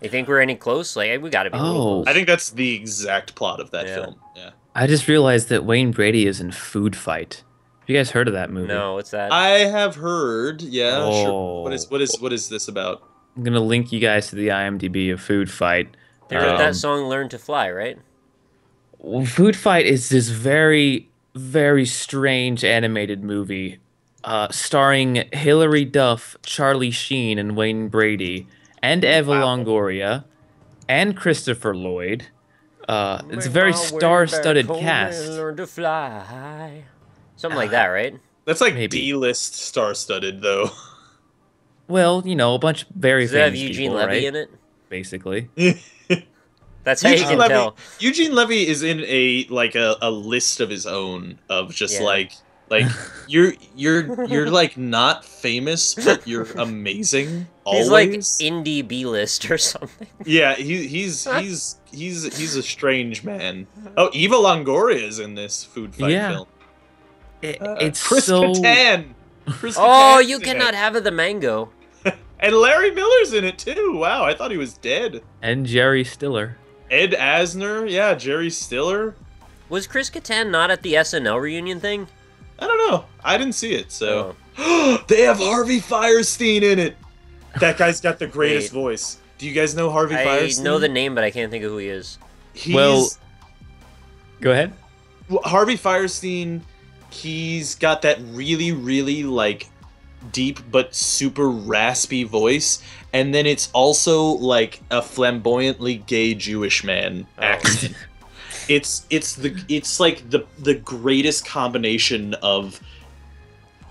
You think we're any close? Like, we gotta be a little close. I think that's the exact plot of that film. Yeah. I just realized that Wayne Brady is in Foodfight. Have you guys heard of that movie? No, what's that? I have heard. Yeah, sure. What is this about? I'm gonna link you guys to the IMDb of Foodfight. They wrote that song "Learn to Fly," right? Well, Foodfight is this very, very strange animated movie, starring Hilary Duff, Charlie Sheen, and Wayne Brady, and Eva Longoria, and Christopher Lloyd. It's a very star-studded cast. Learn to fly. Something like that, right? That's like Maybe. D-list star-studded, though. Well, a bunch of very Does it have famous Eugene people, Levy right? in it? Basically. That's how you can tell. Eugene Levy is in a list of his own of just like you're like not famous, but you're amazing. Always. He's like indie B-list or something. Yeah, he's a strange man. Oh, Eva Longoria is in this Foodfight film. It's Chris so... Kattan. Oh, you cannot have it, the mango. And Larry Miller's in it too. Wow, I thought he was dead. And Jerry Stiller. Ed Asner, yeah, Jerry Stiller. Was Chris Kattan not at the SNL reunion thing? I don't know. I didn't see it, so. They have Harvey Firestein in it. That guy's got the greatest voice. Do you guys know Harvey Firestein? I know the name, but I can't think of who he is. Go ahead. Harvey Firestein, he's got that really, really, deep but super raspy voice, and then it's also like a flamboyantly gay Jewish man accent. It's like the greatest combination of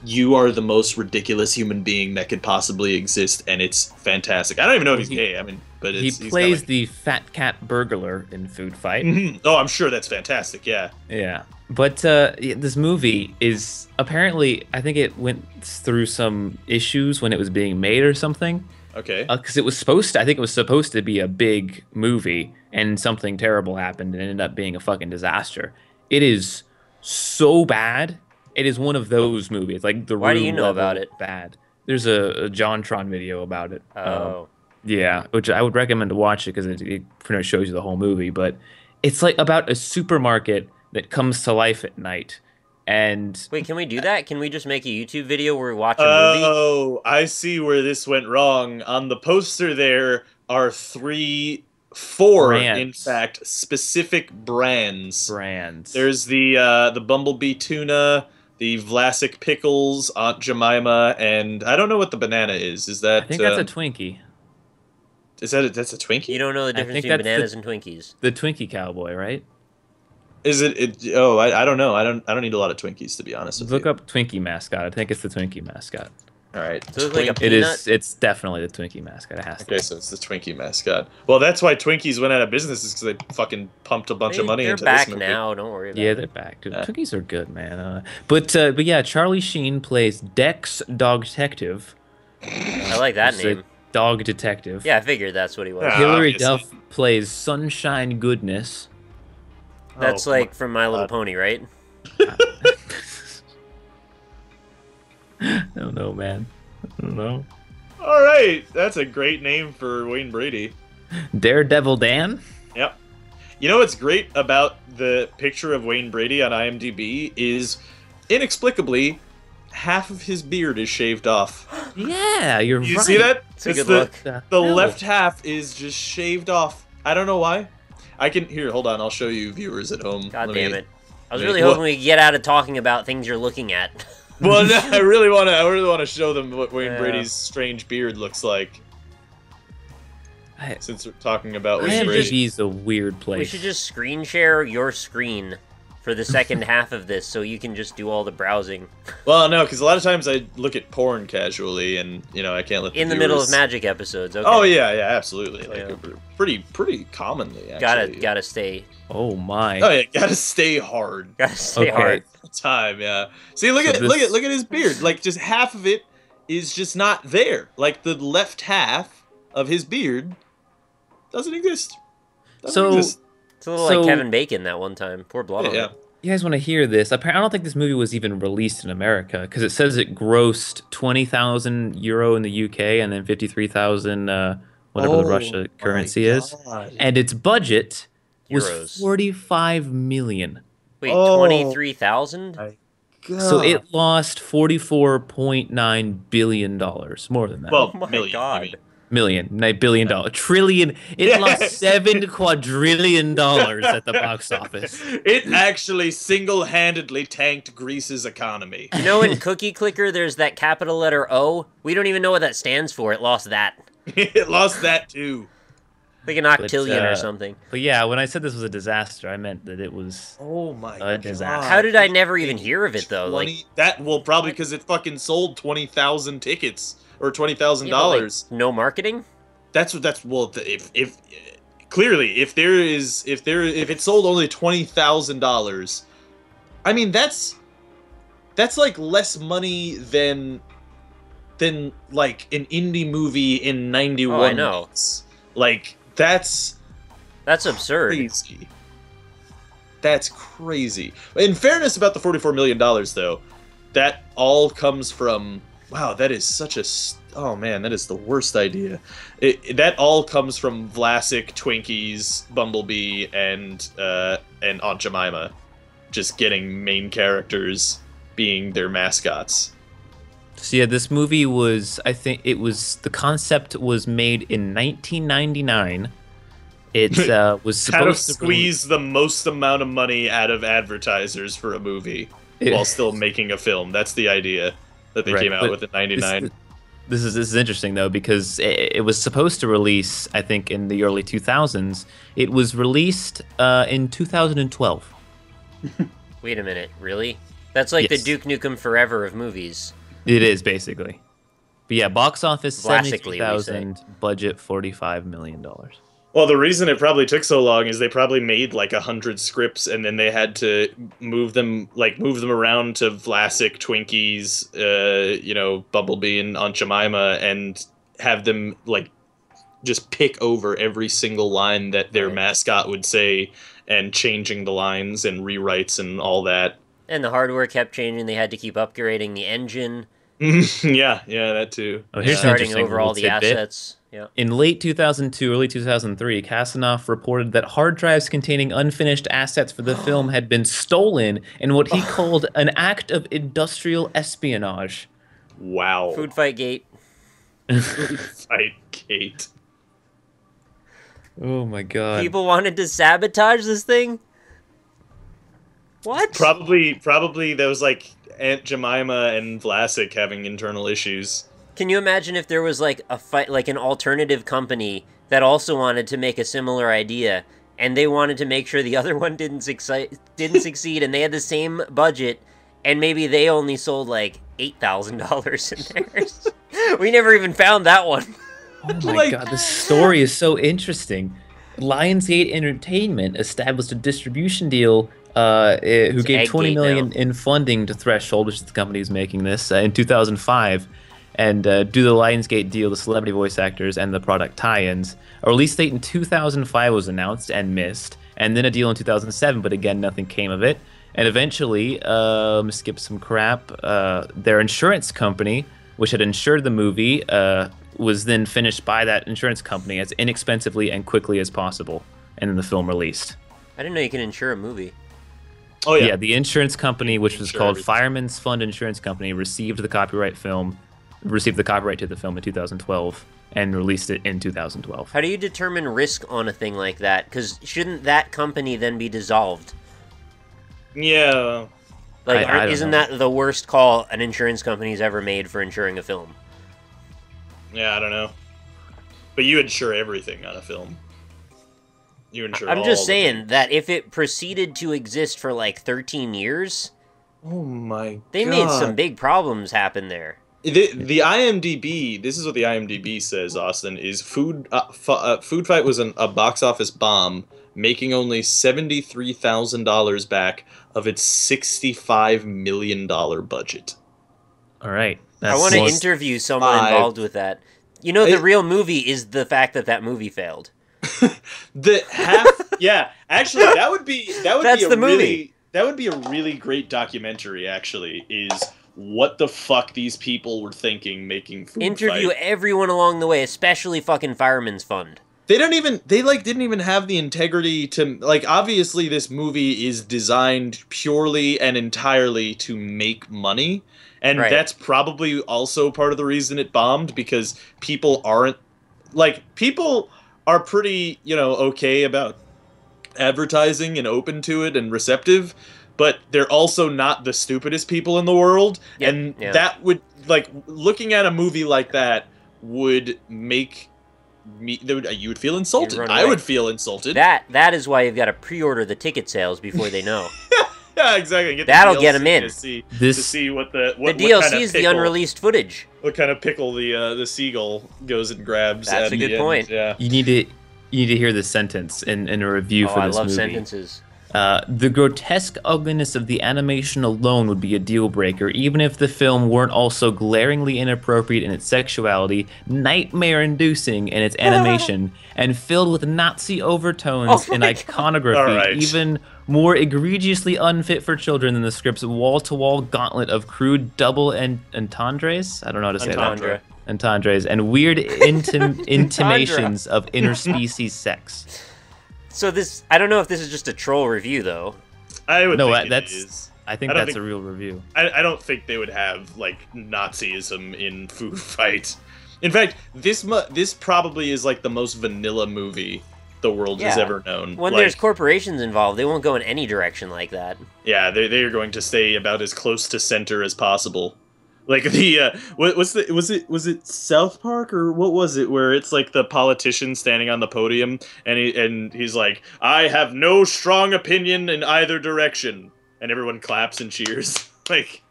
you are the most ridiculous human being that could possibly exist, and it's fantastic. I don't even know if he's gay. I mean, but he plays the fat cat burglar in Foodfight. Mm-hmm. Oh, I'm sure that's fantastic. Yeah. Yeah. But this movie is apparently, I think it went through some issues when it was being made or something. Okay. Because I think it was supposed to be a big movie, and something terrible happened and ended up being a fucking disaster. It is so bad. It is one of those movies, like The Room. Why do you know about it? Bad. There's a JonTron video about it. Oh. Yeah, which I would recommend to watch it because it pretty much shows you the whole movie. But it's like about a supermarket that comes to life at night. And wait, can we do that? Can we just make a YouTube video where we watch a movie? Oh, I see where this went wrong. On the poster there are four, in fact, specific brands. Brands. There's the Bumblebee tuna, the Vlasic pickles, Aunt Jemima, and I don't know what the banana is. Is that? I think that's a Twinkie. That's a Twinkie? You don't know the I difference think between that's bananas and Twinkies. The Twinkie cowboy, right? Is it? Oh, I don't know. I don't eat a lot of Twinkies, to be honest with Look you. up Twinkie mascot. I think it's the Twinkie mascot. All right. So it's like a It peanut? is. It's definitely the Twinkie mascot. It has to. Okay, so it's the Twinkie mascot. Well, that's why Twinkies went out of business, is because they fucking pumped a bunch of money They're into back this movie. now. Don't worry about Yeah, it. they're back. Dude, Twinkies are good, man. But yeah, Charlie Sheen plays Dex Dog Detective. I like that Which is a name. Dog detective. Yeah, I figured that's what he was. Yeah. Hilary obviously. Duff plays Sunshine Goodness. That's Oh, like from My Little Pony, right? I don't know, man. I don't know. All right, that's a great name for Wayne Brady. Daredevil Dan. Yep. You know what's great about the picture of Wayne Brady on IMDb is, inexplicably, half of his beard is shaved off. Yeah, you're You right. see that? It's a good look. The No. left half is just shaved off. I don't know why. I can here. Hold on. I'll show you viewers at home. God Let damn me- it. I was let me- really hoping we could get out of talking about things you're looking at. Well, no, I really want to show them what Wayne Yeah. Brady's strange beard looks like. Since we're talking about We Wayne should Brady. IMDb's a weird place. We should just screen share your screen for the second half of this so you can just do all the browsing. Well, no, because a lot of times I look at porn casually, and I can't let In the middle of viewers- magic episodes, okay. Oh yeah, absolutely. Like Yeah. pretty commonly actually. Gotta stay. Oh my. Oh yeah, gotta stay hard. Gotta stay Okay. hard. Time, yeah. See, look So at this- look at his beard. Like just half of it is just not there. Like the left half of his beard doesn't exist. So- exist. It's a little So- like Kevin Bacon that one time. Poor blood on Yeah. it. You guys want to hear this? I don't think this movie was even released in America because it says it grossed 20,000 euro in the UK and then 53,000 whatever the Russia currency is, and its budget was Euros. 45 million. Wait, Oh. 23,000? So it lost 44.9 billion dollars, more than that. Well, Oh my million, God. you mean. Million, $9 billion, trillion. It Yes. lost $7 quadrillion at the box office. It actually single-handedly tanked Greece's economy. You know in Cookie Clicker there's that capital letter O? We don't even know what that stands for. It lost that. It lost that too. Like an octillion or uh, something. But yeah, when I said this was a disaster, I meant that it was. Oh my A god. disaster. How did I never even hear of it though? Like, Probably because it fucking sold 20,000 tickets or $20,000. yeah, but, like, no marketing? If clearly if it sold only $20,000, I mean that's like less money than like an indie movie in 91 Oh, I know. makes. Like that's absurd. crazy. That's crazy. In fairness about the $44 million though, that all comes from wow, that is such a oh man, that is the worst idea. That all comes from Vlasic, Twinkies, Bumblebee, and Aunt Jemima, just getting main characters being their mascots. So yeah, this movie was. I think it was. The concept was made in 1999. It was How to supposed to squeeze the most amount of money out of advertisers for a movie while still making a film. That's the idea that they Right, came out but with in '99. This is interesting though because it was supposed to release. I think in the early 2000s. It was released in 2012. Wait a minute, really? That's like Yes. the Duke Nukem Forever of movies. It is basically. But yeah, box office Classically, we 73,000, budget $45 million. Well, the reason it probably took so long is they probably made like 100 scripts, and then they had to move them around to Vlasic, Twinkies, Bumblebee, and Aunt Jemima, and have them like just pick over every single line that their Right. mascot would say, and changing the lines and rewrites and all that. And the hardware kept changing. They had to keep upgrading the engine, yeah, that too. Oh, here's an starting interesting over all little the tidbit. assets. Yeah. In late 2002, early 2003, Kasanoff reported that hard drives containing unfinished assets for the film had been stolen in what he called an act of industrial espionage. Wow. Foodfight Gate. Fight, Kate. Oh my god. People wanted to sabotage this thing? What? Probably there was like Aunt Jemima and Vlasic having internal issues. Can you imagine if there was like a fight, like an alternative company that also wanted to make a similar idea, and they wanted to make sure the other one didn't succeed, and they had the same budget, and maybe they only sold like $8,000 in theirs. We never even found that one. Oh my god, this story is so interesting. Lionsgate Entertainment established a distribution deal who gave $20 million in funding to Threshold, which is the company who's making this, in 2005. And due to the Lionsgate deal, the celebrity voice actors and the product tie-ins, a release date in 2005 was announced and missed, and then a deal in 2007, but again, nothing came of it. And eventually, skip some crap, their insurance company, which had insured the movie, was then finished by that insurance company as inexpensively and quickly as possible, and then the film released. I didn't know you can insure a movie. Oh yeah. Yeah, the insurance company, which was called everything. Fireman's Fund Insurance Company, received the copyright to the film in 2012 and released it in 2012. How do you determine risk on a thing like that? Because shouldn't that company then be dissolved? Yeah. Like, I don't isn't know. that the worst call an insurance company's ever made for insuring a film? Yeah, I don't know. But you insure everything on a film. You insure I'm all just the saying things. that if it proceeded to exist for like 13 years, Oh my they god. made some big problems happen there. The IMDb, this is what the IMDb says, Austin, is Foodfight was a box office bomb, making only $73,000 back of its $65 million budget. All right. I want to more- interview someone involved with that. You know, the real movie is the fact that that movie failed. The half, yeah, actually, that would be That's a the movie. really, that would be a really great documentary. Actually, is what the fuck these people were thinking making Food Interview Fight. everyone along the way, especially fucking Fireman's Fund. They didn't even have the integrity to, like, obviously this movie is designed purely and entirely to make money, and Right. that's probably also part of the reason it bombed, because people are pretty, okay about advertising and open to it and receptive, but they're also not the stupidest people in the world. Yep, And yeah. that would, looking at a movie like that would make me, you would feel insulted. run I away. would feel insulted. That is why you've got to pre-order the ticket sales before they know. Yeah, exactly. Get the That'll get DLC 'em in. to see what The what DLC kind of is the pickle- unreleased footage. What kind of pickle the seagull goes and grabs. That's at a good the end. point. Yeah. You need to hear this sentence in a review for I this love movie. sentences. The grotesque ugliness of the animation alone would be a deal breaker, even if the film weren't also glaringly inappropriate in its sexuality, nightmare-inducing in its animation, and filled with Nazi overtones Oh and my iconography, All right. even more egregiously unfit for children than the script's wall-to-wall gauntlet of crude double entendres. I don't know how to say Entendre. that. Entendres and weird intimations of interspecies sex. So this, I don't know if this is just a troll review though. I would No, think it that's- is. I think I don't that's think- a real review. I don't think they would have Nazism in Food Fight. In fact, this probably is the most vanilla movie the world has Yeah. ever known. When there's corporations involved, they won't go in any direction like that. Yeah, they are going to stay about as close to center as possible. Like was it South Park or what was it, where it's the politician standing on the podium and he's like, I have no strong opinion in either direction, and everyone claps and cheers.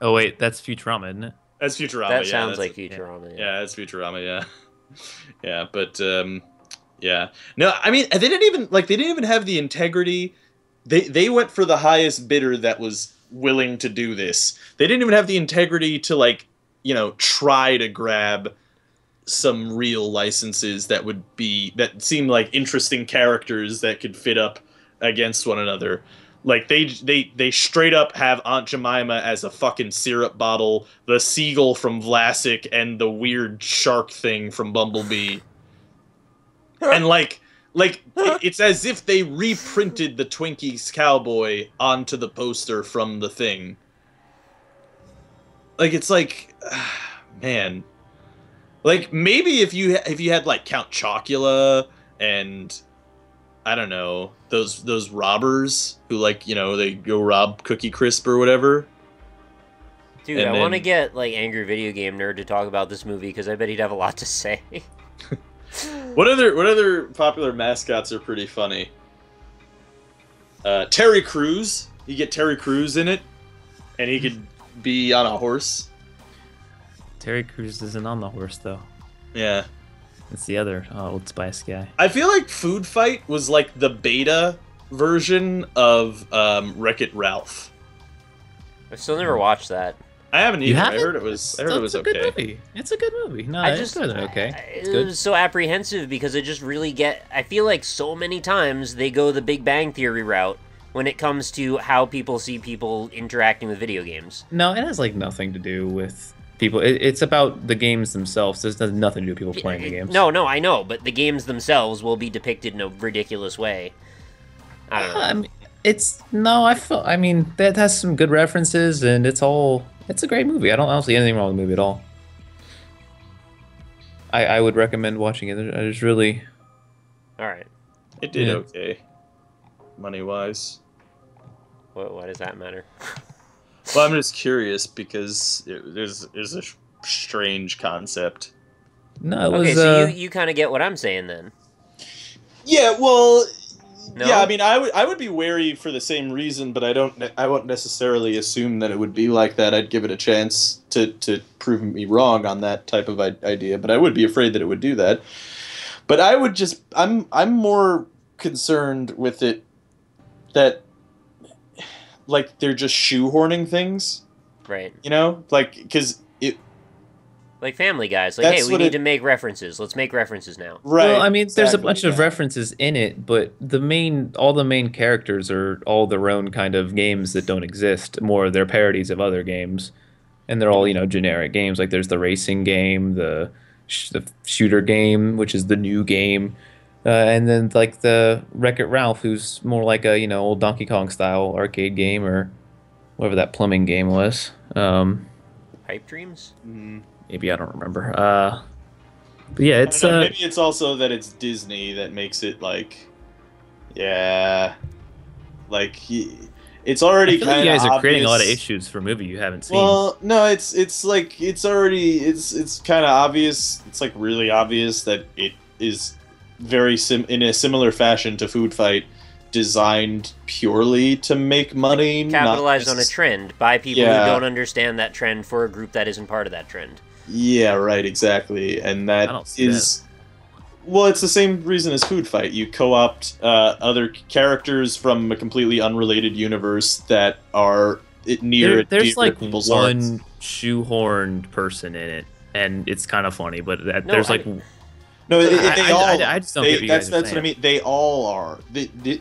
Oh wait, that's Futurama, isn't it? That's Futurama. That yeah, sounds that's- like Futurama. Yeah, it's Futurama. Yeah, yeah, but yeah. No, I mean they didn't even have the integrity. They went for the highest bidder that was willing to do this. They didn't even have the integrity to try to grab some real licenses that seem like interesting characters that could fit up against one another. They straight up have Aunt Jemima as a fucking syrup bottle, the seagull from Vlasic, and the weird shark thing from Bumblebee. And it's as if they reprinted the Twinkies cowboy onto the poster from the thing. Man. Maybe if you had Count Chocula and I don't know, those robbers who they go rob Cookie Crisp or whatever. Dude, I want to get like Angry Video Game Nerd to talk about this movie because I bet he'd have a lot to say. What other popular mascots are pretty funny? Terry Crews. You get Terry Crews in it, and he could be on a horse. Terry Crews isn't on the horse though. Yeah. It's the other Old Spice guy. I feel like Foodfight was like the beta version of Wreck-It Ralph. I've still never watched that. I haven't either. You haven't? I heard it was okay. It's a good movie. It's a good movie. No, it's better than okay. It's It good. was so apprehensive because I just really I feel like so many times they go the Big Bang Theory route when it comes to how people see people interacting with video games. No, it has like nothing to do with people. It's about the games themselves. It has nothing to do with people playing the games. No, I know, but the games themselves will be depicted in a ridiculous way. I don't know. I mean, that has some good references, and it's a great movie. I don't see anything wrong with the movie at all. I would recommend watching it. There's really... Alright. It did okay, money-wise. Why does that matter? Well, I'm just curious because there's a strange concept. No, it was... Okay, so you kind of get what I'm saying then. Yeah, well... No? Yeah, I mean, I would be wary for the same reason, but I won't necessarily assume that it would be like that. I'd give it a chance to prove me wrong on that type of idea, but I would be afraid that it would do that. But I would just I'm more concerned with it that like they're just shoehorning things, Right. you know, like because it. Like Family Guy's, like, hey, we need to make references. Let's make references now. Right. Well, I mean, there's a bunch of yeah. references in it, but all the main characters are all their own kind of games that don't exist. More, they're parodies of other games, and they're all generic games. Like there's the racing game, the shooter game, which is the new game, and then like the Wreck-It Ralph, who's more like a old Donkey Kong style arcade game or whatever that plumbing game was. Pipe Dreams. Mm-hmm. Maybe I don't remember. But yeah, it's maybe it's also that it's Disney that makes it like, yeah, like it's already kind of. You guys are obvious. creating a lot of issues for a movie you haven't seen. Well, no, it's like it's already it's kind of obvious. It's like really obvious that it is very in a similar fashion to Foodfight, designed purely to make money, Capitalize on a trend by people who don't understand that trend for a group that isn't part of that trend. Yeah, right, exactly, and that is. Well, it's the same reason as Foodfight. You co-opt other characters from a completely unrelated universe that are near There's like people's one hearts. shoehorned person in it, and it's kind of funny. But there's like no, I just don't get what you guys are that's saying. what I mean. They all are.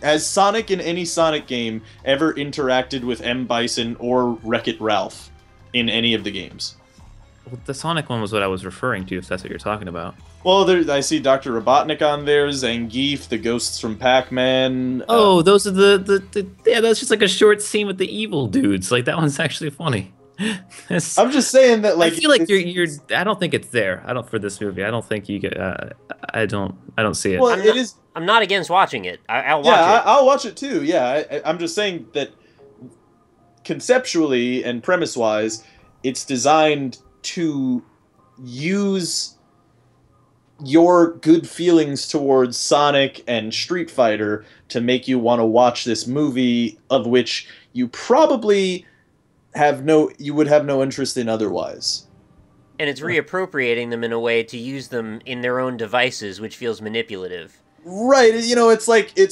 Has Sonic in any Sonic game ever interacted with M. Bison or Wreck-It Ralph in any of the games? Well, the Sonic one was what I was referring to, if that's what you're talking about. Well, I see Dr. Robotnik on there, Zangief, the ghosts from Pac-Man. Oh, those are yeah, that's just like a short scene with the evil dudes. Like that one's actually funny. I'm just saying that, like, I feel like you're. I don't think it's there. I don't for this movie. I don't think you get. I don't see it. Well, it is. I'm not against watching it. I'll watch it. I'll watch it too. Yeah, I'm just saying that conceptually and premise-wise, it's designed to use your good feelings towards Sonic and Street Fighter to make you want to watch this movie, of which you probably you would have no interest in otherwise. And it's reappropriating them in a way to use them in their own devices, which feels manipulative. Right, it's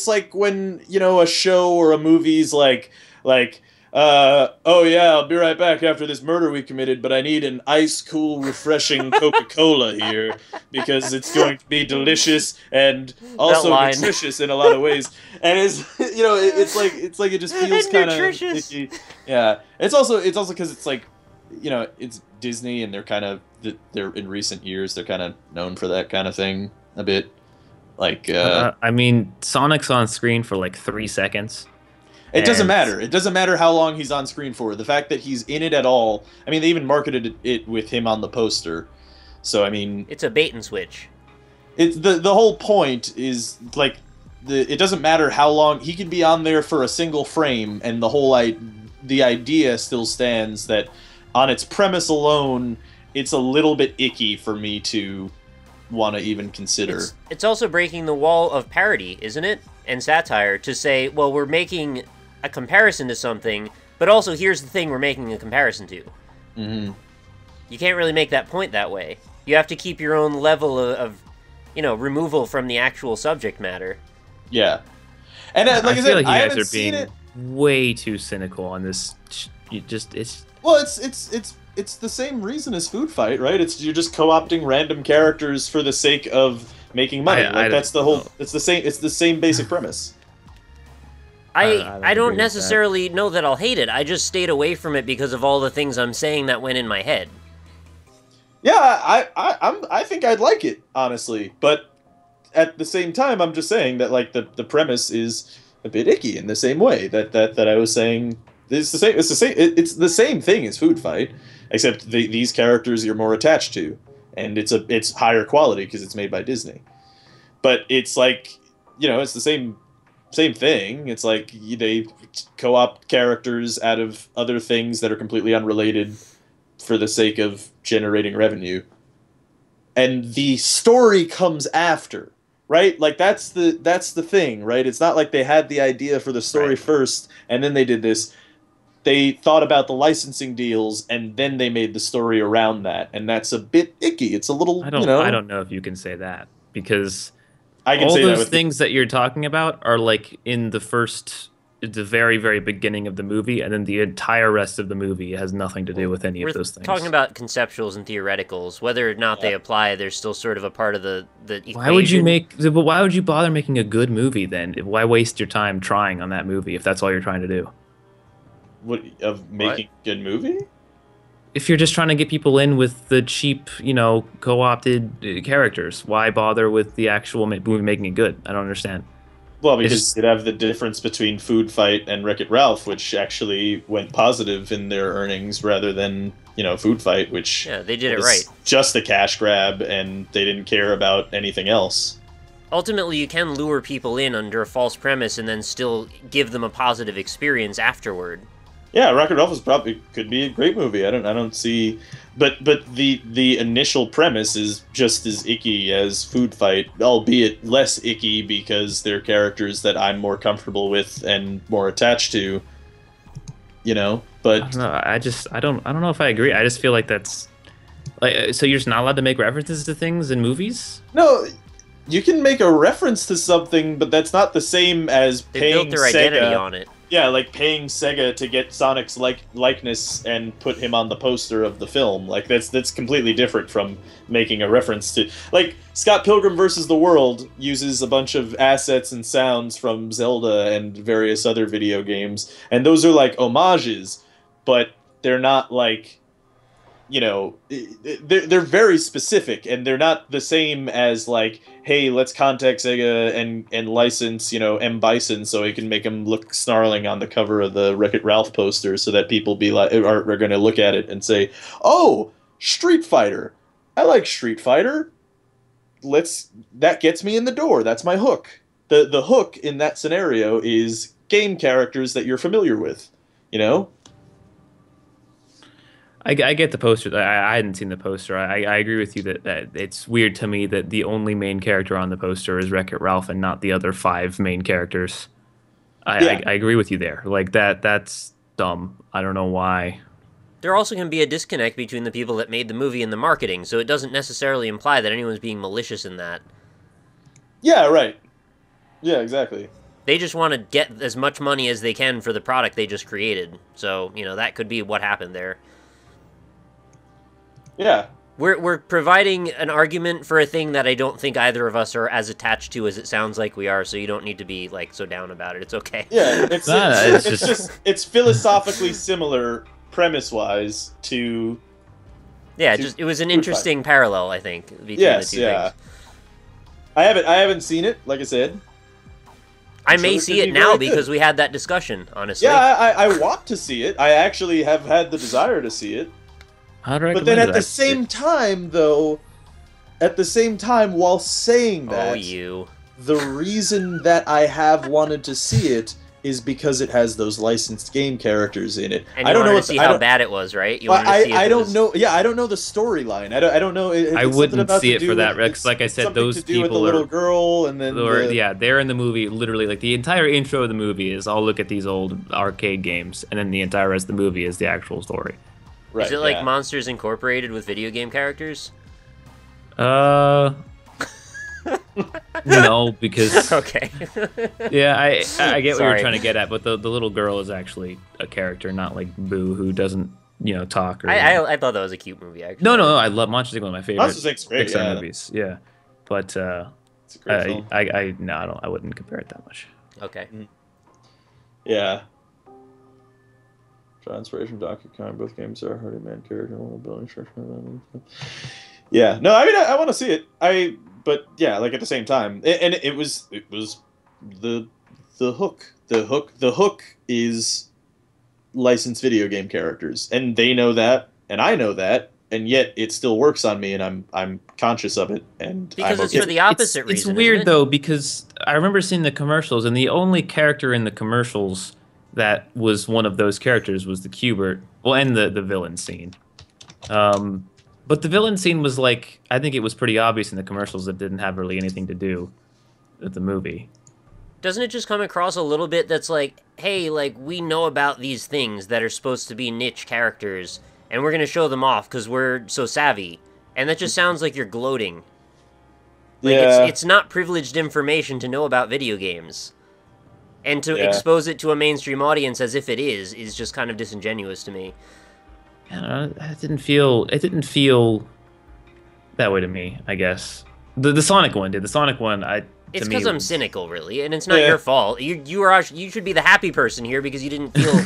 like when, a show or a movie's like, oh yeah, I'll be right back after this murder we committed, but I need an ice cool, refreshing Coca-Cola here because it's going to be delicious and also nutritious in a lot of ways. And it's like it just feels kind of icky. Yeah, it's also because it's like, it's Disney and they're in recent years they're kind of known for that kind of thing a bit. Like, I mean, Sonic's on screen for like 3 seconds. It doesn't matter. It doesn't matter how long he's on screen for. The fact that he's in it at all. I mean, they even marketed it with him on the poster. So, I mean... It's a bait and switch. It's the whole point is, like, it doesn't matter how long... He could be on there for a single frame, and the idea still stands that on its premise alone, it's a little bit icky for me to want to even consider. It's also breaking the wall of parody, isn't it? And satire to say, well, we're making a comparison to something, but also here's the thing we're making a comparison to. Mm-hmm. You can't really make that point that way. You have to keep your own level of removal from the actual subject matter. Yeah. And like I feel said, like you I guys haven't are seen being it. way too cynical on this. It's Well, it's the same reason as Foodfight, right? You're just co-opting random characters for the sake of making money. That's the whole. It's the same basic premise. I don't necessarily know that I'll hate it. I just stayed away from it because of all the things I'm saying that went in my head. Yeah, I think I'd like it, honestly, but at the same time, I'm just saying that like the premise is a bit icky in the same way that I was saying. It's the same. It's the same thing as Foodfight, except these characters you're more attached to, and it's higher quality because it's made by Disney. But it's like, it's the same thing. It's like they co-opt characters out of other things that are completely unrelated for the sake of generating revenue, and the story comes after. Right? Like that's the thing, right? It's not like they had the idea for the story first and then they did this. They thought about the licensing deals and then they made the story around that, and that's a bit icky. It's a little, I don't know if you can say that, because I can all say those that things that you're talking about are like in the very, very beginning of the movie, and then the entire rest of the movie has nothing to do with any of those things. We're talking about conceptuals and theoreticals. Whether or not they apply, they're still sort of a part of the equation. Why would you bother making a good movie then? Why waste your time trying on that movie if that's all you're trying to do? Making a good movie? If you're just trying to get people in with the cheap, co-opted characters, why bother with the actual movie making it good? I don't understand. Well, because you'd have the difference between Foodfight and Wreck-It Ralph, which actually went positive in their earnings rather than, Foodfight, which they did it right. Just a cash grab, and they didn't care about anything else. Ultimately, you can lure people in under a false premise and then still give them a positive experience afterward. Yeah, Wreck-It Ralph could be a great movie. I don't see, but the initial premise is just as icky as Foodfight, albeit less icky because they're characters that I'm more comfortable with and more attached to. But I don't know. I don't know if I agree. I just feel like that's like, so you're just not allowed to make references to things in movies? No, you can make a reference to something, but that's not the same as they built their identity on it. Yeah, like paying Sega to get Sonic's likeness and put him on the poster of the film. Like that's completely different from making a reference to, like, Scott Pilgrim vs. the World uses a bunch of assets and sounds from Zelda and various other video games, and those are like homages, but they're not like, they're very specific, and they're not the same as like, hey, let's contact Sega and license, M. Bison so he can make him look snarling on the cover of the Wreck-It Ralph poster so that people are going to look at it and say, oh, Street Fighter. I like Street Fighter. That gets me in the door. That's my hook. The hook in that scenario is game characters that you're familiar with, I get the poster. I hadn't seen the poster. I agree with you that it's weird to me that the only main character on the poster is Wreck-It Ralph and not the other 5 main characters. I agree with you there. Like that's dumb. I don't know why. There also can be a disconnect between the people that made the movie and the marketing, so it doesn't necessarily imply that anyone's being malicious in that. Yeah, right. Yeah, exactly. They just want to get as much money as they can for the product they just created. So, that could be what happened there. Yeah. We're providing an argument for a thing that I don't think either of us are as attached to as it sounds like we are, so you don't need to be like so down about it. It's okay. Yeah, it's philosophically similar premise-wise to... Yeah, it was an interesting parallel, I think, between the two things. I haven't seen it, like I said. I may see it now because we had that discussion, honestly. Yeah, I want to see it. I actually have had the desire to see it. But then at the same time, while saying that, the reason that I have wanted to see it is because it has those licensed game characters in it. And you wanted to see how bad it was, right? You wanted to see if I don't know. Yeah, I don't know the storyline. I don't know. I wouldn't see it for that, because like I said, those to do with the people little girl, and then they're in the movie. Literally, like the entire intro of the movie is, I'll look at these old arcade games, and then the entire rest of the movie is the actual story. Right, is it like Monsters Incorporated with video game characters? No, because okay. Yeah, I get what you're trying to get at, but the little girl is actually a character, not like Boo, who doesn't talk. Or I thought that was a cute movie. Actually, no, I love Monsters Inc. One of my favorite Monsters Inc.'s great, Pixar movies. Yeah, but it's a great film. I wouldn't compare it that much. Okay. Yeah. Draw inspiration, Donkey Kong. Both games are Hardy Man character, little building structure. Yeah, no, I mean I want to see it. But yeah, like at the same time, and it was the hook. The hook is licensed video game characters, and they know that, and I know that, and yet it still works on me, and I'm conscious of it, and because it's for the opposite reason. It's weird though, because I remember seeing the commercials, and the only character in the commercials that was one of those characters was the Q*bert. Well, and the villain scene. But the villain scene was like, I think it was pretty obvious in the commercials that didn't have really anything to do with the movie. Doesn't it just come across a little bit that's like, hey, like, we know about these things that are supposed to be niche characters, and we're going to show them off because we're so savvy. And that just sounds like you're gloating. Like, it's not privileged information to know about video games. And to expose it to a mainstream audience as if it is just kind of disingenuous to me. I don't know, it didn't feel that way to me, I guess. The Sonic one did. The Sonic one, it's because I'm cynical, really, and it's not your fault. You should be the happy person here because you didn't feel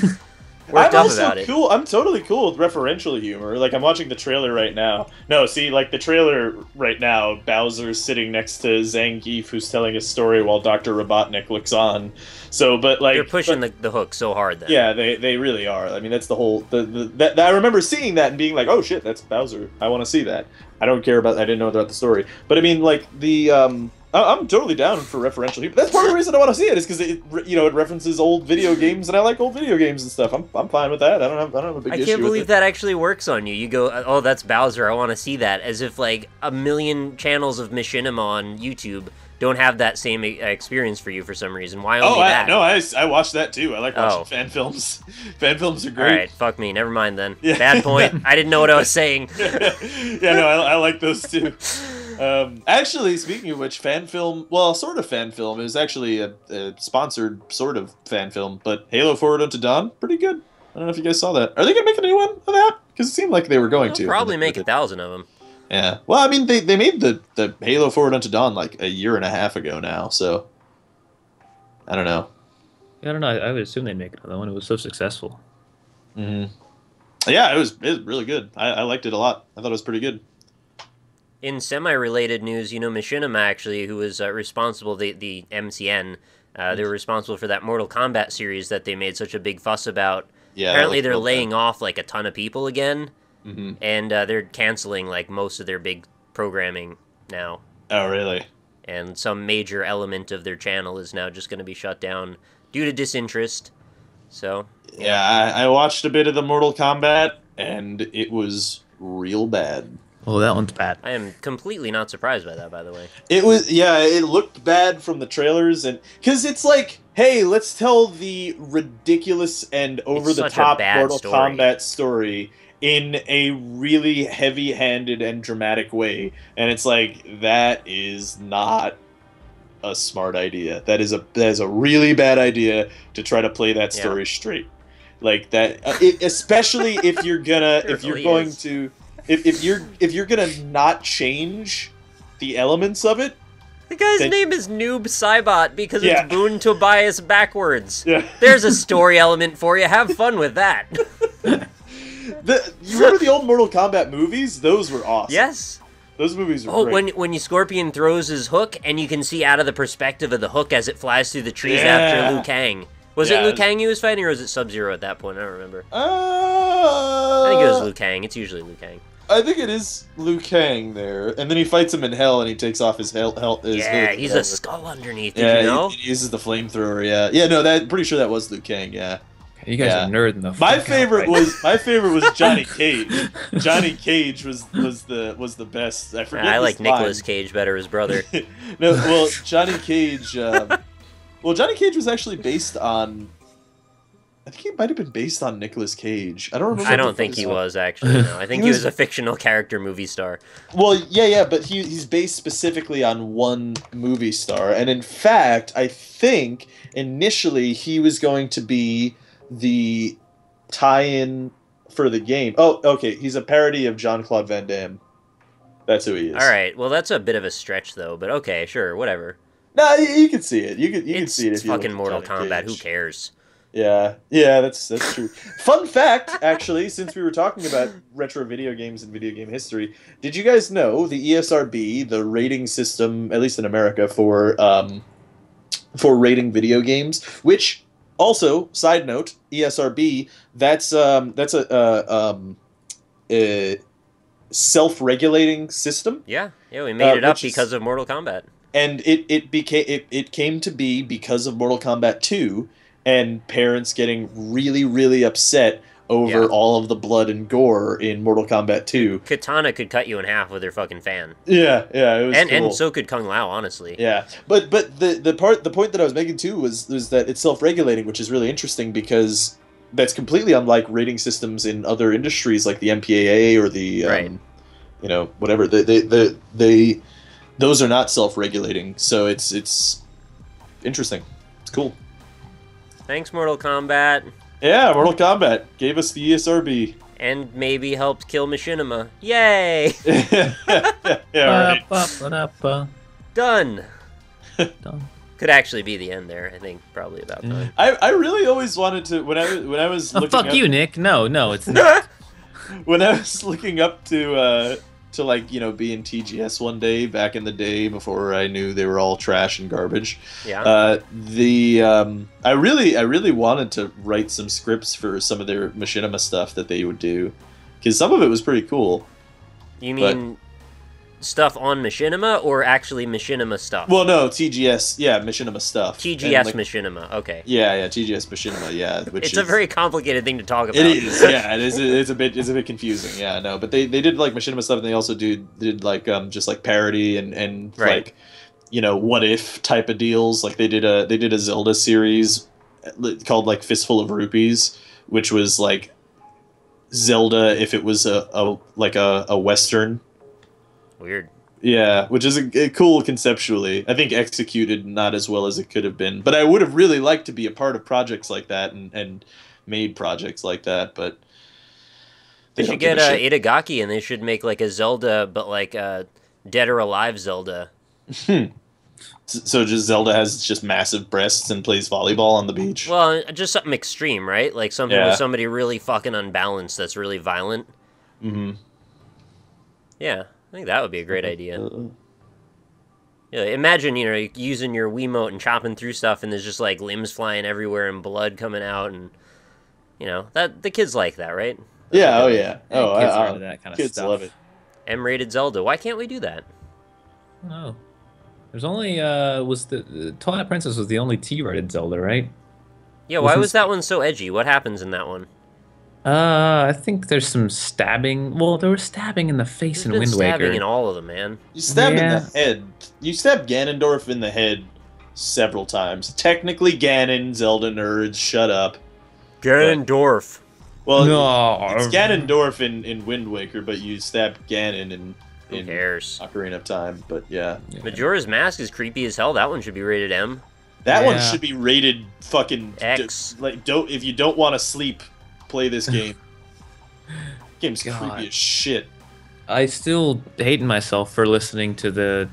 worked up about it. Cool. I'm totally cool with referential humor. Like, I'm watching the trailer right now. No, see, like, the trailer right now, Bowser's sitting next to Zangief, who's telling a story while Dr. Robotnik looks on. So, but, like... They're pushing the hook so hard, then. Yeah, they really are. I mean, that's the whole... I remember seeing that and being like, oh, shit, that's Bowser. I want to see that. I don't care about... I didn't know about the story. But, I mean, like, the... I'm totally down for referential humor. That's part of the reason I want to see it, is because it references old video games, and I like old video games and stuff. I'm fine with that. I don't have a big issue with it. I can't believe that actually works on you. You go, oh, that's Bowser. I want to see that. As if like a million channels of Machinima on YouTube don't have that same experience for you for some reason. Why only that? I watched that too. I like watching fan films. Fan films are great. All right, fuck me. Never mind then. Yeah. Bad point. I didn't know what I was saying. Yeah, no, I like those too. Actually, speaking of which, fan film, well, sort of fan film, is actually a sponsored sort of fan film, but Halo Forward Unto Dawn, pretty good. I don't know if you guys saw that. Are they going to make a new one of that? Because it seemed like they were going to. Probably make 1,000 of them. Yeah. Well, I mean, they made the Halo Forward Unto Dawn like a year and a half ago now, so I don't know. Yeah, I don't know. I would assume they'd make another one. It was so successful. Mm-hmm. Yeah, it was really good. I liked it a lot. I thought it was pretty good. In semi-related news, Machinima actually, who was responsible, the MCN, they were responsible for that Mortal Kombat series that they made such a big fuss about. Yeah, apparently they're laying off like a ton of people again, mm-hmm. and they're canceling like most of their big programming now. Oh, really? And some major element of their channel is now just going to be shut down due to disinterest. So yeah, I watched a bit of the Mortal Kombat, and it was real bad. Oh, that one's bad. I am completely not surprised by that, by the way. It was, yeah, it looked bad from the trailers, and because it's like, hey, let's tell the ridiculous and over-the-top Mortal Kombat story in a really heavy-handed and dramatic way, and it's like, that is not a smart idea. That is a really bad idea to try to play that story straight, like that. Especially if you're gonna, if you're gonna not change the elements of it. The guy's name is Noob Saibot because it's Boon Tobias backwards. Yeah. There's a story element for you. Have fun with that. You remember the old Mortal Kombat movies? Those were awesome. Yes. Those movies were great. when Scorpion throws his hook and you can see out of the perspective of the hook as it flies through the trees after Liu Kang. Was it Liu Kang he was fighting, or was it Sub-Zero at that point? I don't remember. I think it was Liu Kang. It's usually Liu Kang. I think it is Liu Kang there, and then he fights him in hell, and he takes off his Yeah, hood, he's whatever. a skull underneath. Did Yeah, you know? he uses the flamethrower. Yeah, yeah. No, that pretty sure that was Liu Kang. Yeah. You guys Yeah. are nerding the My fuck favorite out right was Johnny Cage. Johnny Cage was the best. I forget. I his like line. Nicolas Cage better, his brother. No, well, Johnny Cage. Johnny Cage was actually based on. I think he might have been based on Nicolas Cage. I don't remember. I what don't the think fuck he his- was actually. No, I think He he was- was a fictional character movie star. Well, yeah, but he's based specifically on one movie star, and in fact, I think initially he was going to be the tie-in for the game. Oh, okay, he's a parody of Jean-Claude Van Damme. That's who he is. All right, well that's a bit of a stretch though, but okay, sure, whatever. No, you can see it. You can see it It's if you look fucking at Mortal Johnny Kombat. Cage. Who cares? Yeah, that's true. Fun fact, actually, since we were talking about retro video games and video game history, did you guys know the ESRB, the rating system, at least in America, for rating video games, which also, side note, ESRB, that's a self-regulating system. Yeah, we made it up which is- because of Mortal Kombat. And it came to be because of Mortal Kombat 2 and parents getting really, really upset over Yeah. all of the blood and gore in Mortal Kombat 2. Katana could cut you in half with her fucking fan, Yeah, it was cool. and so could Kung Lao. Honestly, Yeah, but the point that I was making too was that it's self-regulating, which is really interesting because that's completely unlike rating systems in other industries like the MPAA or the Right. Whatever those are not self-regulating, so it's interesting. It's cool. thanks Mortal Kombat, Yeah, Mortal Kombat gave us the ESRB. and maybe helped kill Machinima. Yay! Yeah, there. right. Ba-ba-ba-ba. Done. Done. Could actually be the end there. I think probably about time. I really always wanted to when I was Oh, looking fuck up, you, Nick. No, it's not. when I was looking up to like be in TGS one day back in the day before I knew they were all trash and garbage. Yeah. I really wanted to write some scripts for some of their Machinima stuff that they would do, because some of it was pretty cool. You mean stuff on Machinima or actually Machinima stuff? Well, no, TGS, yeah, Machinima stuff. TGS And, like, Machinima, okay. Yeah, TGS Machinima, yeah. Which It's is, a very complicated thing to talk about. It is, yeah. It is. It's a bit confusing. Yeah, no, but they did like Machinima stuff, and they also did like just like parody and Right. like what if type of deals. Like they did a Zelda series called like Fistful of Rupees, which was like Zelda if it was a Western. Weird. Yeah, which is a cool conceptually. I think executed not as well as it could have been. But I would have really liked to be a part of projects like that and made projects like that. But They don't should give get a shit. Itagaki and they should make like a Zelda, but like a Dead or Alive Zelda. So just Zelda has just massive breasts and plays volleyball on the beach. Well, just something extreme, right? Like something Yeah. with somebody really fucking unbalanced that's really violent. Mm-hmm. Yeah, I think that would be a great idea. Yeah, imagine, using your Wiimote and chopping through stuff and there's just like limbs flying everywhere and blood coming out and that the kids like that, right? Yeah. Oh yeah. Oh, kids are into that kind of kids stuff. love it. M-rated Zelda. Why can't we do that? No. There's only was the Twilight Princess was the only T-rated Zelda, right? Yeah, why Wasn't- was that one so edgy? What happens in that one? I think there's some stabbing. Well, there was stabbing in the face There's in been Wind stabbing Waker. in all of them, man. You stab in Yeah. the head. You stab Ganondorf in the head several times. Technically, Ganon, Zelda nerds, shut up. Ganondorf. Well, No. it's Ganondorf in Wind Waker, but you stab Ganon in Who cares? Ocarina of Time. But yeah, Majora's Mask is creepy as hell. That one should be rated M. that one Yeah. should be rated fucking X. don't if you don't want to sleep, play this game. Game's God. creepy as shit. I still hating myself for listening to the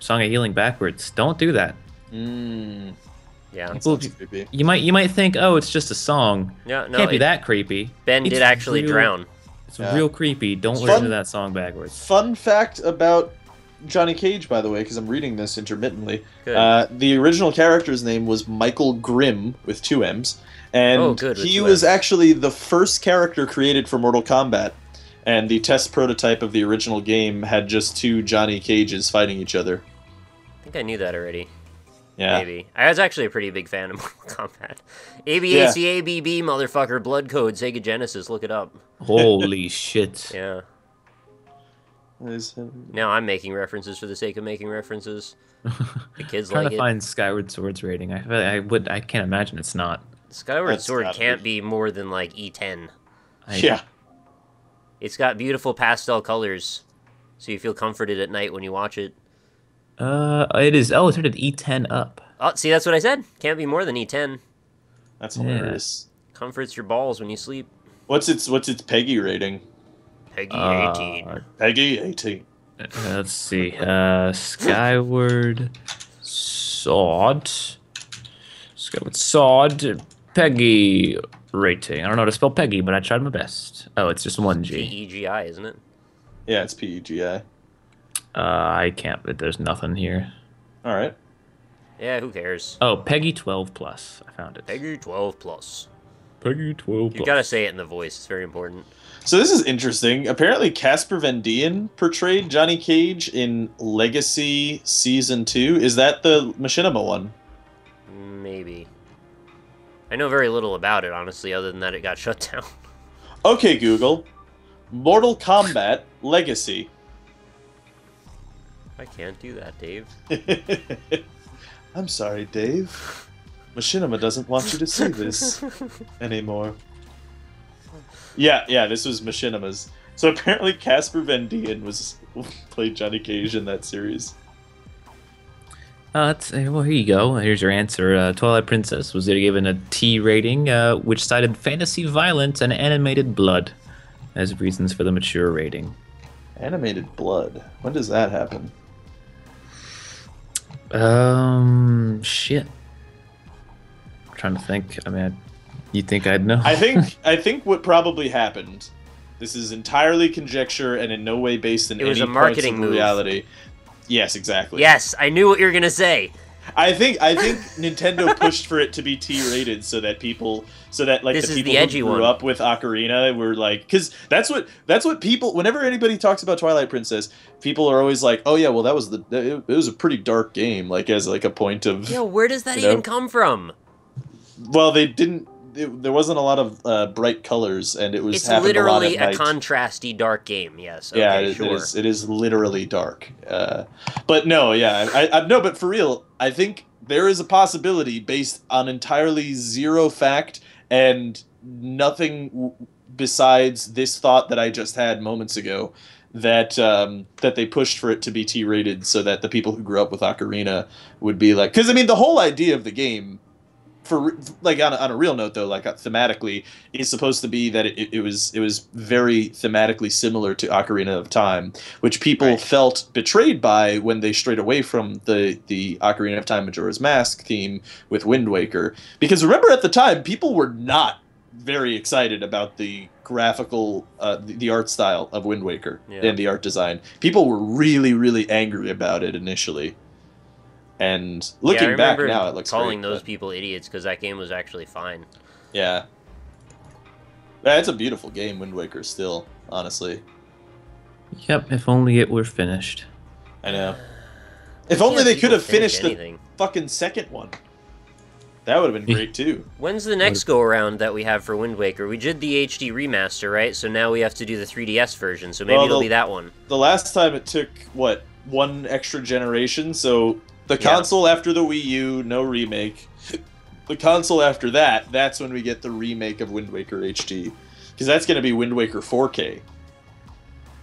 Song of Healing backwards. Don't do that. Yeah. People- Sounds creepy. You might think, oh, it's just a song. Yeah, no, Can't be it- that creepy. Ben It's did actually real- drown. It's Yeah. real creepy. Don't It's listen fun. to that song backwards. Fun fact about Johnny Cage, by the way, because I'm reading this intermittently. Good. The original character's name was Michael Grimm with 2 M's, and Oh, good, with he 2 was M's. actually the first character created for Mortal Kombat. and the test prototype of the original game had just 2 Johnny Cages fighting each other. I think I knew that already. Yeah. Maybe. I was actually a pretty big fan of Mortal Kombat. ABACABB, motherfucker, blood code, Sega Genesis, look it up. Holy shit. Yeah. Now I'm making references for the sake of making references. The kids Trying like to it. find Skyward Sword's rating. I can't imagine it's not. Skyward Sword gotta can't be more than like E10. Yeah. It's got beautiful pastel colors, so you feel comforted at night when you watch it. It is. Oh, it's rated E10 up. Oh, see, that's what I said. Can't be more than E10. That's hilarious. Comforts your balls when you sleep. What's its Peggy rating? Peggy 18. Peggy 18. Let's see. Skyward Sword. Skyward Sword. Peggy rating. I don't know how to spell Peggy, but I tried my best. Oh, it's just 1G. PEGI, isn't it? Yeah, it's PEGI. I can't. There's nothing here. All right. Yeah, who cares? Oh, Peggy 12 plus. I found it. Peggy 12 plus. Peggy 12 plus. You gotta say it in the voice. It's very important. So this is interesting. Apparently, Casper Van Dien portrayed Johnny Cage in Legacy Season 2. Is that the Machinima one? Maybe. I know very little about it, honestly, other than that it got shut down. Okay, Google. Mortal Kombat Legacy. I can't do that, Dave. I'm sorry, Dave. Machinima doesn't want you to see this anymore. Yeah, this was Machinima's. So apparently Casper Van Dien played Johnny Cage in that series. Well, here you go. Here's your answer. Twilight Princess was given a T rating, which cited fantasy violence and animated blood as reasons for the mature rating. Animated blood. When does that happen? Shit. I'm trying to think. I mean, you think I'd know? I think what probably happened. This is entirely conjecture and in no way based in It was any a marketing parts of move. reality. Yes, exactly. Yes, I knew what you were gonna say. I think Nintendo pushed for it to be T-rated so that like This the is people the edgy who grew one. up with Ocarina were like, because that's what people. Whenever anybody talks about Twilight Princess, people are always like, oh yeah, well it was a pretty dark game, like as like a point of. Yo, where does that you know? even come from? Well, they didn't. There wasn't a lot of bright colors, and it was It's happened a lot literally at a night. contrasty dark game. Yes. Okay, Yeah, sure. it is literally dark. But no, yeah, I no, but for real, I think there is a possibility based on entirely zero fact and nothing besides this thought that I just had moments ago that that they pushed for it to be T-rated so that the people who grew up with Ocarina would be like, because I mean the whole idea of the game. For like on a real note though, like thematically, is supposed to be that it was very thematically similar to Ocarina of Time, which people felt betrayed by when they strayed away from the Ocarina of Time Majora's Mask theme with Wind Waker. Because remember at the time, people were not very excited about the graphical, the art style of Wind Waker and the art design. People were really, really angry about it initially. And looking back now, it looks calling great, those but, people idiots because that game was actually fine. yeah, it's a beautiful game, Wind Waker. Still, honestly, Yep, if only it were finished. I know. If only they could have finished anything. the fucking second one. That would have been great too. When's the next go around that we have for Wind Waker? We did the HD remaster, right? So now we have to do the 3DS version. So maybe it'll be that one. The last time it took one extra generation, so. The console after the Wii U, no remake. The console after that, that's when we get the remake of Wind Waker HD. Because that's going to be Wind Waker 4K.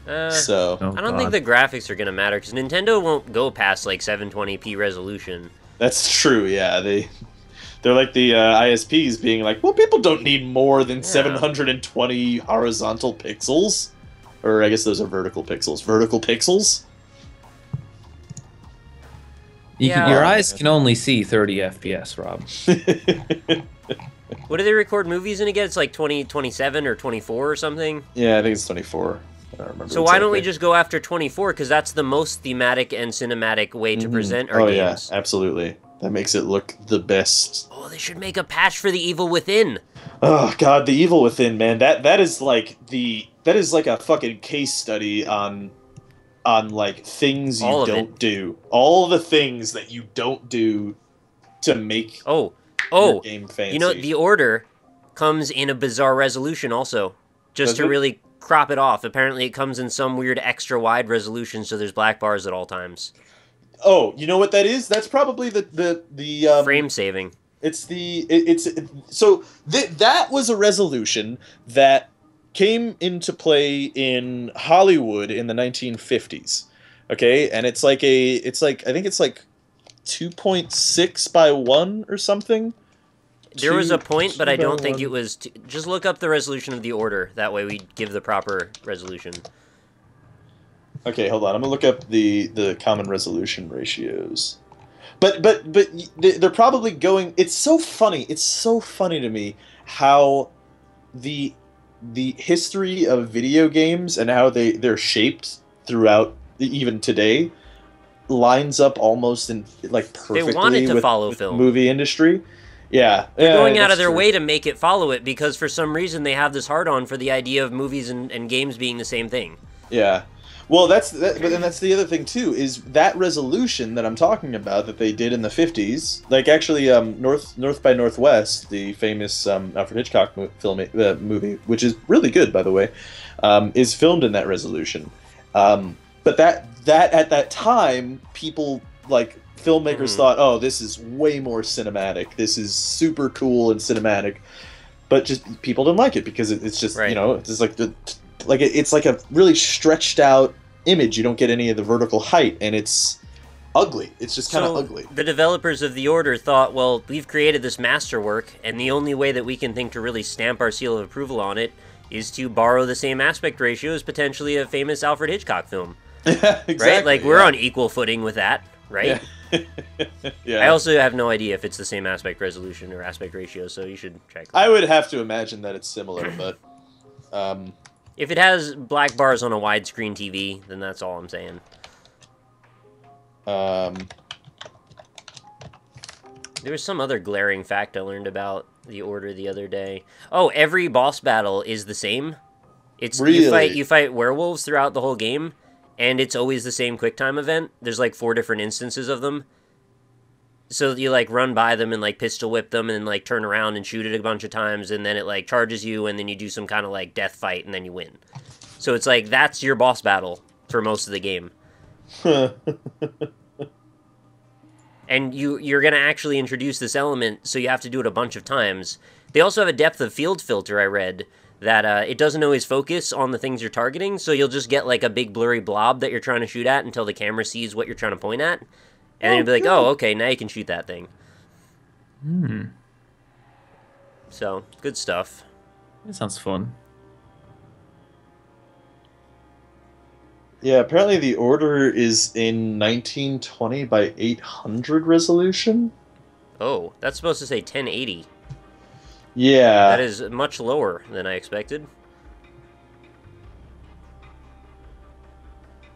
So I don't think the graphics are going to matter, because Nintendo won't go past like 720p resolution. That's true, yeah. They're like the ISPs being like, well, people don't need more than 720 horizontal pixels. Or I guess those are vertical pixels. Vertical pixels? Your eyes can only see 30 FPS, Rob. What do they record movies in again? It's like 2027 or 24 or something? Yeah, I think it's 24. I don't remember. So why don't we just go after 24? Because that's the most thematic and cinematic way to present our games. Yeah, absolutely. That makes it look the best. Oh, they should make a patch for the Evil Within. Oh god, the Evil Within, man. That is like a fucking case study on like things you don't do. All the things that you don't do to make your game fancy. You know, the Order comes in a bizarre resolution also, just to really crop it off. Apparently it comes in some weird extra wide resolution, so there's black bars at all times. Oh, you know what that is? That's probably the frame saving. That was a resolution that came into play in Hollywood in the 1950s. Okay, and I think it's like 2.6 by 1 or something. There was a point, but I don't think it was. Just look up the resolution of the Order. That way we give the proper resolution. Okay, hold on. I'm gonna look up the common resolution ratios. But they're probably going. It's so funny. It's so funny to me how the history of video games and how they're shaped throughout even today lines up almost in like perfectly they wanted to follow with film. Movie industry. Yeah, they're going out of their way to make it follow it because for some reason they have this hard-on for the idea of movies and games being the same thing. Yeah. Well, but then that's the other thing too, is that resolution that I'm talking about that they did in the 50s, like actually North by Northwest, the famous Alfred Hitchcock movie, which is really good, by the way, is filmed in that resolution. But that at that time, people, like, filmmakers thought, oh, this is way more cinematic, this is super cool and cinematic, but just people didn't like it because it's just, you know, it's just like it's like a really stretched out image. You don't get any of the vertical height, and it's ugly. It's just kind of ugly. The developers of the Order thought, well, we've created this masterwork, and the only way that we can think to really stamp our seal of approval on it is to borrow the same aspect ratio as potentially a famous Alfred Hitchcock film. Exactly. Right? Like, we're on equal footing with that, right? Yeah. I also have no idea if it's the same aspect resolution or aspect ratio, so you should check that. I would have to imagine that it's similar, but... If it has black bars on a widescreen TV, then that's all I'm saying. There was some other glaring fact I learned about the Order the other day. Oh, every boss battle is the same. It's really? You fight werewolves throughout the whole game, and it's always the same QuickTime event. There's like 4 different instances of them. So you, like, run by them and, like, pistol whip them and, like, turn around and shoot it a bunch of times, and then it, like, charges you, and then you do some kind of, like, death fight, and then you win. So it's like, that's your boss battle for most of the game. And you're going to actually introduce this element, so you have to do it a bunch of times. They also have a depth of field filter, I read, that it doesn't always focus on the things you're targeting, so you'll just get, like, a big blurry blob that you're trying to shoot at until the camera sees what you're trying to point at. And then you'll be like, oh, okay, now you can shoot that thing. So, good stuff. That sounds fun. Yeah, apparently the Order is in 1920 by 800 resolution. Oh, that's supposed to say 1080. Yeah. That is much lower than I expected.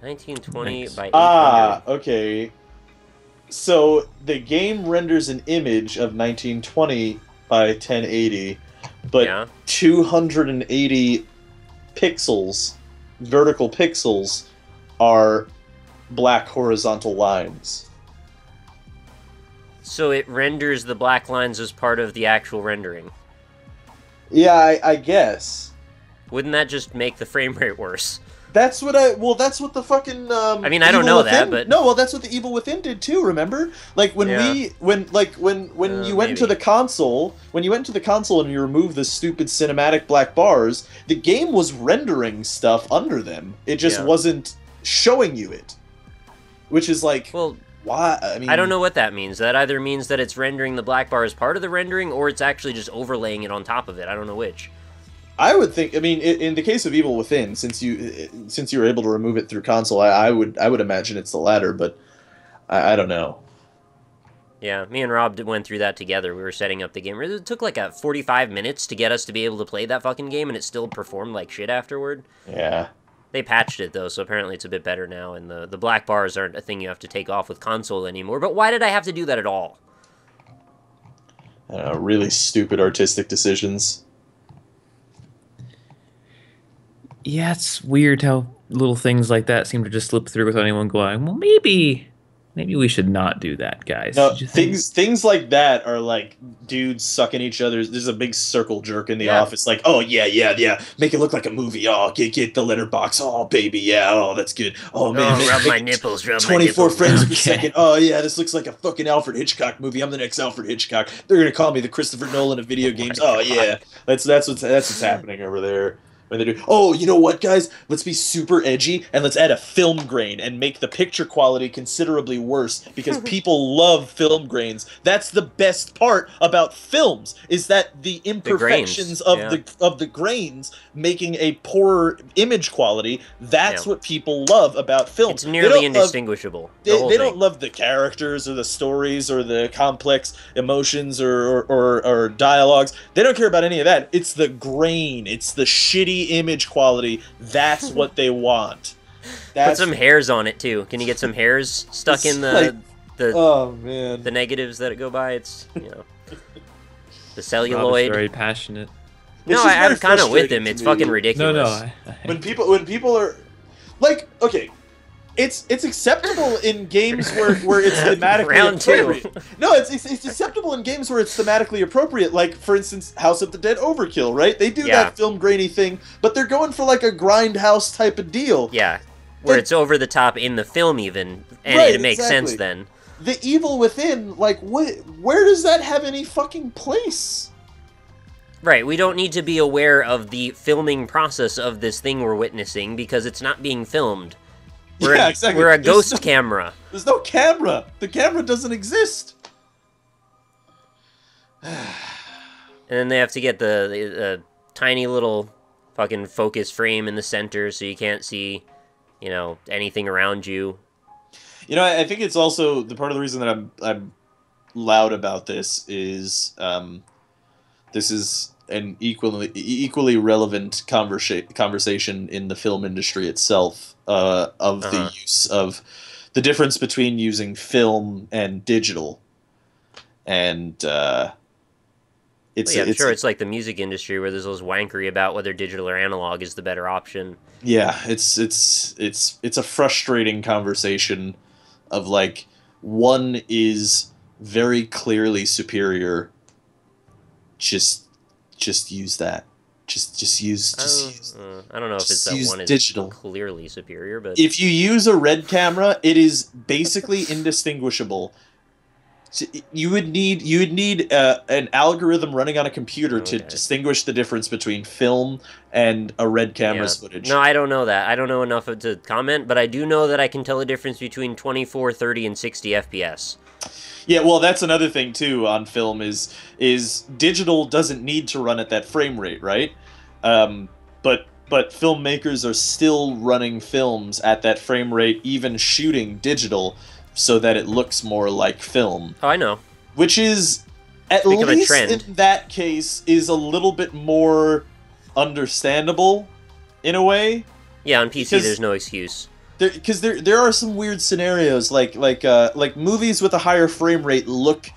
1920 by 800. Ah, okay. So the game renders an image of 1920 by 1080, but 280 pixels, vertical pixels, are black horizontal lines. So it renders the black lines as part of the actual rendering. Yeah, I guess. Wouldn't that just make the frame rate worse? That's what that's what the fucking I mean, I don't know that, but no, well, that's what the Evil Within did too. Remember, like when you went into the console, and you removed the stupid cinematic black bars, the game was rendering stuff under them. It just wasn't showing you it, which is like, well, why? I mean, I don't know what that means. That either means that it's rendering the black bar as part of the rendering, or it's actually just overlaying it on top of it. I don't know which. I would think. I mean, in the case of Evil Within, since you were able to remove it through console, I would imagine it's the latter, but I don't know. Yeah, me and Rob went through that together. We were setting up the game. It took like 45 minutes to get us to be able to play that fucking game, and it still performed like shit afterward. Yeah. They patched it though, so apparently it's a bit better now, and the black bars aren't a thing you have to take off with console anymore. But why did I have to do that at all? really stupid artistic decisions. Yeah, it's weird how little things like that seem to just slip through without anyone going, well, maybe we should not do that, guys. No, Did you think? things like that are like dudes sucking each other's. There's a big circle jerk in the Yeah. office, like, oh yeah, make it look like a movie. Oh, get the letterbox. Oh baby, yeah, oh that's good. Oh man, Oh, rub make my it nipples, rub my 24 nipples. frames per Okay. second. Oh yeah, this looks like a fucking Alfred Hitchcock movie. I'm the next Alfred Hitchcock. They're gonna call me the Christopher Nolan of video games. Oh yeah, that's what's happening over there. When they do, oh, you know what, guys? Let's be super edgy and let's add a film grain and make the picture quality considerably worse because people love film grains. That's the best part about films is that the imperfections of the grains making a poorer image quality. That's what people love about films. It's nearly indistinguishable. They don't love the characters or the stories or the complex emotions or dialogues. They don't care about any of that. It's the grain. It's the shitty image quality. That's what they want. Put some hairs on it too. Can you get some hairs stuck in the oh man, the negatives that it go by? It's the Rob is celluloid. very passionate. No, I'm kind of with him. It's fucking ridiculous. No. When people are like, okay, it's acceptable in games where it's thematically Round appropriate. two. No, it's acceptable in games where it's thematically appropriate. Like, for instance, House of the Dead Overkill, right? They do that film grainy thing, but they're going for like a grindhouse type of deal. Yeah, where it's over the top in the film even, and Right, it makes exactly. sense then. The evil within, like, where does that have any fucking place? Right, we don't need to be aware of the filming process of this thing we're witnessing because it's not being filmed. Exactly. We're a ghost camera. There's no camera. The camera doesn't exist. And then they have to get the tiny little fucking focus frame in the center so you can't see, anything around you. I think it's also the part of the reason that I'm loud about this is this is an equally relevant conversation in the film industry itself of the use of the difference between using film and digital, and I'm sure it's like the music industry where there's those wankery about whether digital or analog is the better option. Yeah, it's a frustrating conversation of like one is very clearly superior. Just use that. Just use. I don't know if it's that one is digital. Clearly superior, but If you use a red camera, it is basically indistinguishable. So you would need an algorithm running on a computer to distinguish the difference between film and a red camera's footage. No, I don't know that. I don't know enough to comment, but I do know that I can tell the difference between 24, 30, and 60 FPS. Yeah, well, that's another thing too on film is digital doesn't need to run at that frame rate, right? But filmmakers are still running films at that frame rate, even shooting digital, so that it looks more like film. Oh, I know. Which is, at least in that case, is a little bit more understandable, in a way. Yeah, on PC there's no excuse. Because there are some weird scenarios, like movies with a higher frame rate look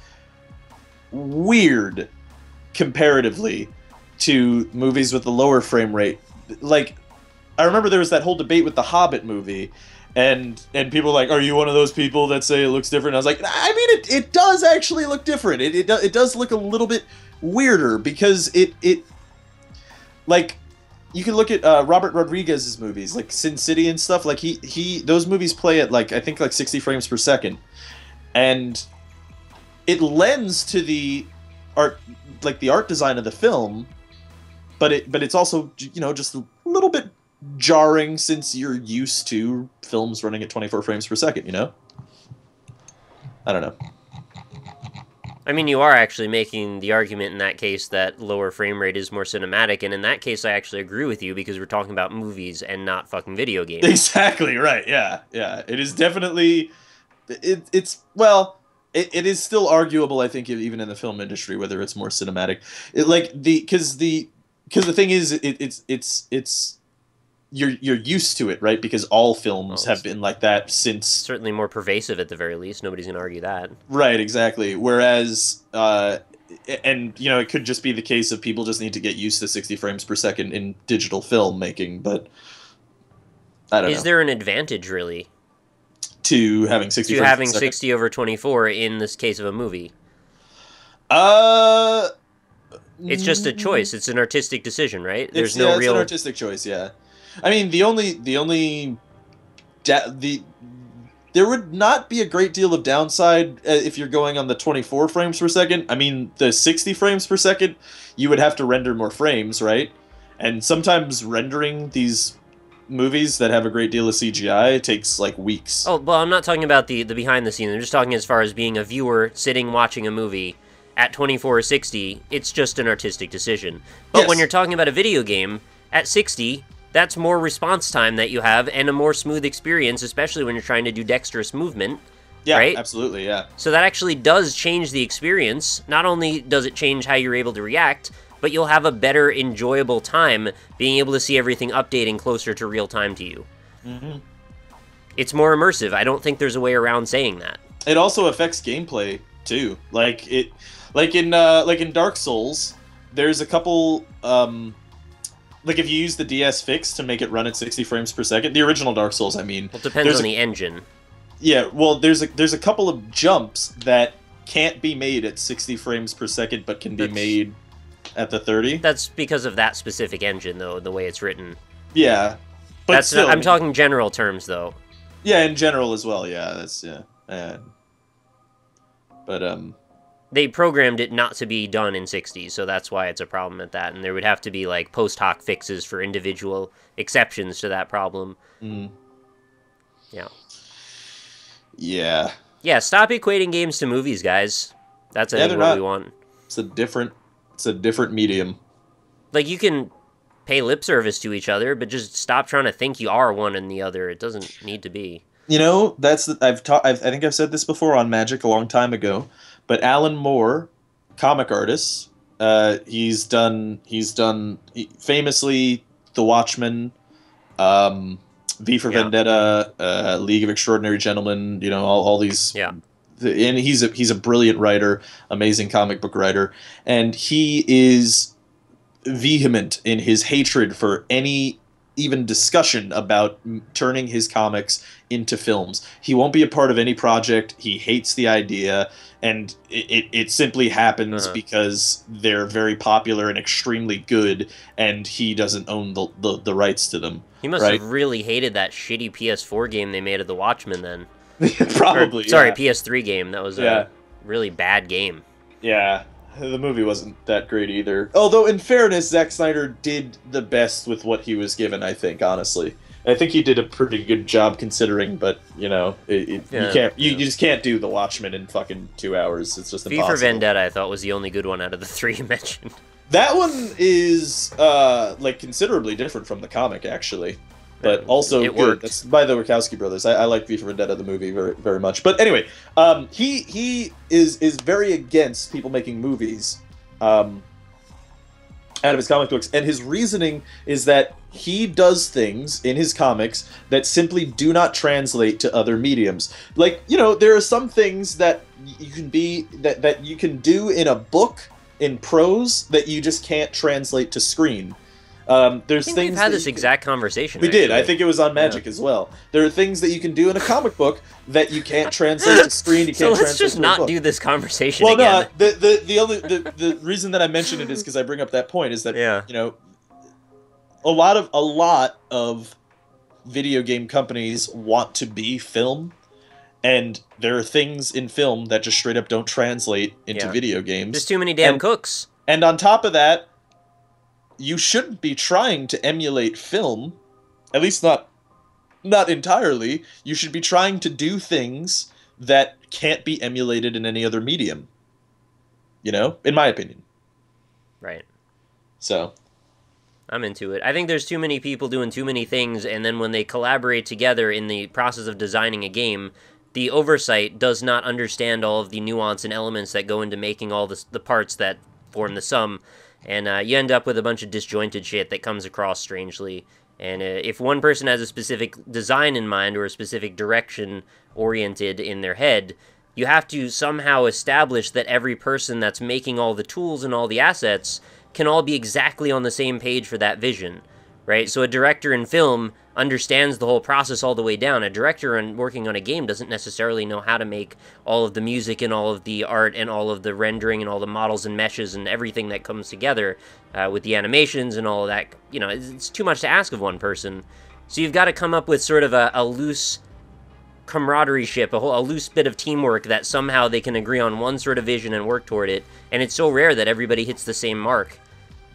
weird comparatively to movies with a lower frame rate. Like, I remember there was that whole debate with the Hobbit movie, and people were like, are you one of those people that say it looks different? I was like, I mean, it does actually look different. It does look a little bit weirder because it like. You can look at Robert Rodriguez's movies, like Sin City and stuff. Like those movies play at like I think like 60 frames per second, and it lends to the art, like the art design of the film, but it's also just a little bit jarring since you're used to films running at 24 frames per second. I don't know. I mean, you are actually making the argument in that case that lower frame rate is more cinematic, and in that case, I actually agree with you because we're talking about movies and not fucking video games. Exactly right. Yeah. It is definitely. It is still arguable, I think, even in the film industry, whether it's more cinematic. Because the thing is, it's. You're used to it, right? Because all films have been like that since... Certainly more pervasive at the very least. Nobody's going to argue that. Right, exactly. Whereas and you know, it could just be the case of people just need to get used to 60 frames per second in digital filmmaking, but I don't know. Is there an advantage really To having 60 to frames having per second? 60 over 24 in this case of a movie? Uh, It's just a choice. It's an artistic decision, right? There's it's, no it's real. an artistic choice, yeah. I mean, there would not be a great deal of downside if you're going on the 24 frames per second. I mean, the 60 frames per second, you would have to render more frames, right? And sometimes rendering these movies that have a great deal of CGI takes like weeks. Oh, well, I'm not talking about the behind the scenes. I'm just talking as far as being a viewer sitting watching a movie at 24 or 60. It's just an artistic decision. But when Yes. you're talking about a video game at 60, that's more response time that you have and a more smooth experience, especially when you're trying to do dexterous movement. Yeah, right? absolutely, yeah. So that actually does change the experience. Not only does it change how you're able to react, but you'll have a better, enjoyable time being able to see everything updating closer to real time to you. Mm-hmm. It's more immersive. I don't think there's a way around saying that. It also affects gameplay too. Like in Dark Souls, there's a couple like if you use the DS fix to make it run at 60 frames per second, the original Dark Souls, I mean. Well, it depends on the engine. Yeah, well, there's a couple of jumps that can't be made at 60 frames per second, but can be made at the 30. That's because of that specific engine, though, the way it's written. Yeah, but That's still, I'm talking general terms, though. Yeah, in general as well. Yeah, that's but They programmed it not to be done in 60, so that's why it's a problem at that. And there would have to be like post hoc fixes for individual exceptions to that problem. Mm. Yeah. Yeah. Yeah, stop equating games to movies, guys. That's I think what we want. It's a different medium. Like, you can pay lip service to each other, but just stop trying to think you are one and the other. It doesn't need to be. You know, I think I've said this before on Magic a long time ago, but Alan Moore, comic artist, he's done famously The Watchmen, V for Vendetta, League of Extraordinary Gentlemen, you know, all these. Yeah. And he's a brilliant writer, amazing comic book writer, and he is vehement in his hatred for any even discussion about turning his comics into films. He won't be a part of any project. He hates the idea, and it simply happens because they're very popular and extremely good, and he doesn't own the rights to them. He must have really hated that shitty PS4 game they made of The Watchmen then. Probably. PS3 game. That was Yeah. a really bad game. Yeah, the movie wasn't that great either. Although, in fairness, Zack Snyder did the best with what he was given, I think, honestly. I think he did a pretty good job considering, but, you know, you just can't do The Watchmen in fucking 2 hours. It's just impossible. V for Vendetta, I thought, was the only good one out of the three you mentioned. That one is, like, considerably different from the comic, actually. But also It good. worked. That's by the Wachowski brothers. I like V for Vendetta, the movie, very, very much. But anyway, he is very against people making movies out of his comic books, and his reasoning is that he does things in his comics that simply do not translate to other mediums. Like, you know, there are some things that you can do in a book in prose that you just can't translate to screen. There's I think things we've had this exact conversation. We did. I think it was on Magic as well. There are things that you can do in a comic book that you can't translate to screen. You can't so let's translate just to a not book. do this conversation Well, again. no. The reason that I mention it is because I bring up that point is that you know, a lot of video game companies want to be film, and there are things in film that just straight up don't translate into video games. There's too many damn cooks. And on top of that, you shouldn't be trying to emulate film, at least not entirely. You should be trying to do things that can't be emulated in any other medium. You know, in my opinion. Right. So, I'm into it. I think there's too many people doing too many things, and then when they collaborate together in the process of designing a game, the oversight does not understand all of the nuance and elements that go into making all the parts that form the sum. And you end up with a bunch of disjointed shit that comes across strangely. And if one person has a specific design in mind or a specific direction oriented in their head, you have to somehow establish that every person that's making all the tools and all the assets can all be exactly on the same page for that vision, right? So a director in film understands the whole process all the way down. A director working on a game doesn't necessarily know how to make all of the music and all of the art and all of the rendering and all the models and meshes and everything that comes together with the animations and all of that. You know, it's too much to ask of one person. So you've got to come up with sort of a loose camaraderie ship, a loose bit of teamwork that somehow they can agree on one sort of vision and work toward it. And it's so rare that everybody hits the same mark,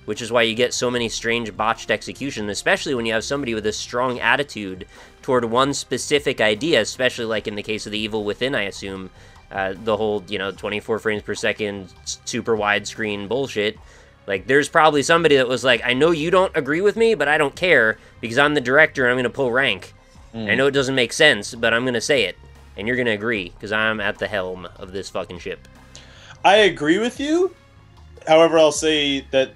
which is why you get so many strange botched execution, especially when you have somebody with a strong attitude toward one specific idea, especially like in the case of The Evil Within, I assume, the whole, 24 frames per second, super widescreen bullshit. Like, there's probably somebody that was like, I know you don't agree with me, but I don't care, because I'm the director and I'm going to pull rank. I know it doesn't make sense, but I'm going to say it, and you're going to agree, because I'm at the helm of this fucking ship. I agree with you. However, I'll say that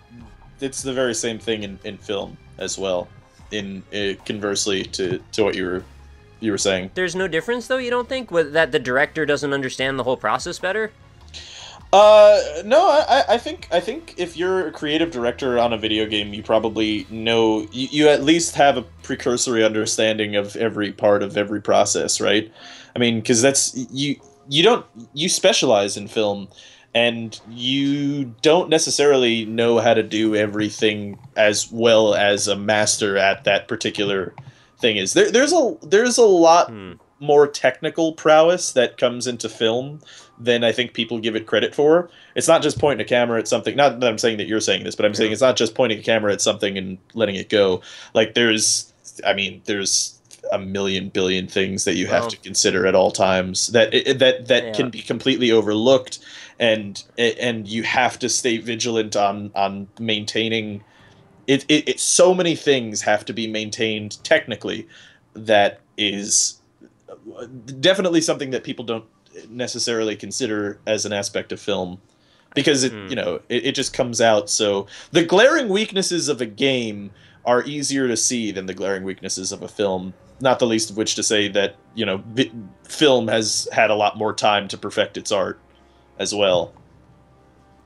it's the very same thing in film as well. Conversely to what you were saying. There's no difference, though, you don't think, that the director doesn't understand the whole process better? No, I think if you're a creative director on a video game, you probably know, you at least have a precursory understanding of every part of every process, right? I mean, because that's, you specialize in film, and you don't necessarily know how to do everything as well as a master at that particular thing is. There's a lot more technical prowess that comes into film than I think people give it credit for. It's not just pointing a camera at something. Not that I'm saying that you're saying this, but I'm saying it's not just pointing a camera at something and letting it go. Like, there's a million billion things that you have to consider at all times that can be completely overlooked, and you have to stay vigilant on maintaining it. So many things have to be maintained technically. That is definitely something that people don't necessarily consider as an aspect of film, because it just comes out. So the glaring weaknesses of a game are easier to see than the glaring weaknesses of a film, not the least of which to say that film has had a lot more time to perfect its art as well.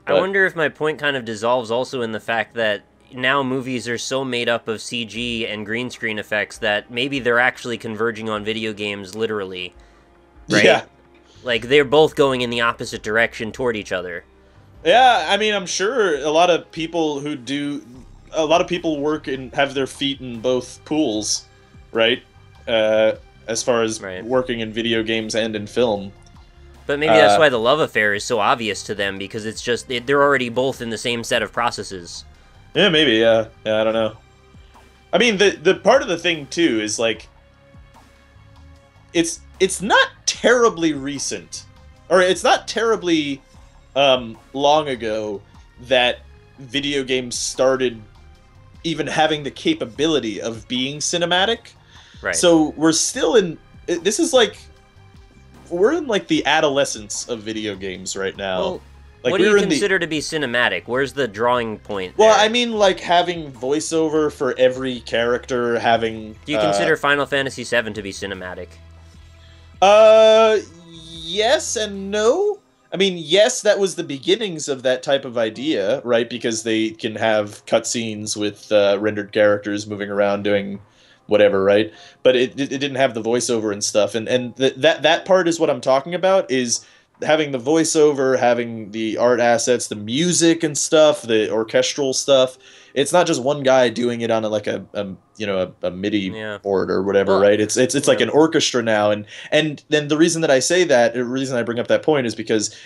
I wonder if my point kind of dissolves also in the fact that now movies are so made up of CG and green screen effects that maybe they're actually converging on video games literally, right? Yeah. Like, they're both going in the opposite direction toward each other. Yeah, I mean, I'm sure a lot of people work and have their feet in both pools, right? As far as working in video games and in film. But maybe that's why the love affair is so obvious to them, because it's just, they're already both in the same set of processes. Yeah, maybe, yeah. Yeah, I don't know. I mean, the part of the thing, too, is, like, it's not terribly recent, or it's not terribly long ago that video games started even having the capability of being cinematic. Right. So we're still in, this is like, we're in like the adolescence of video games right now. Well, like, what do you consider to be cinematic? Where's the drawing point there? Well, I mean, like, having voiceover for every character, having... Do you consider Final Fantasy VII to be cinematic? Yes and no. I mean, yes, that was the beginnings of that type of idea, right? Because they can have cutscenes with rendered characters moving around doing whatever, right? But it didn't have the voiceover and stuff. And that part is what I'm talking about, is having the voiceover, having the art assets, the music and stuff, the orchestral stuff. It's not just one guy doing it on a MIDI board or whatever, right? It's like an orchestra now, and then the reason that I say that, the reason I bring up that point is because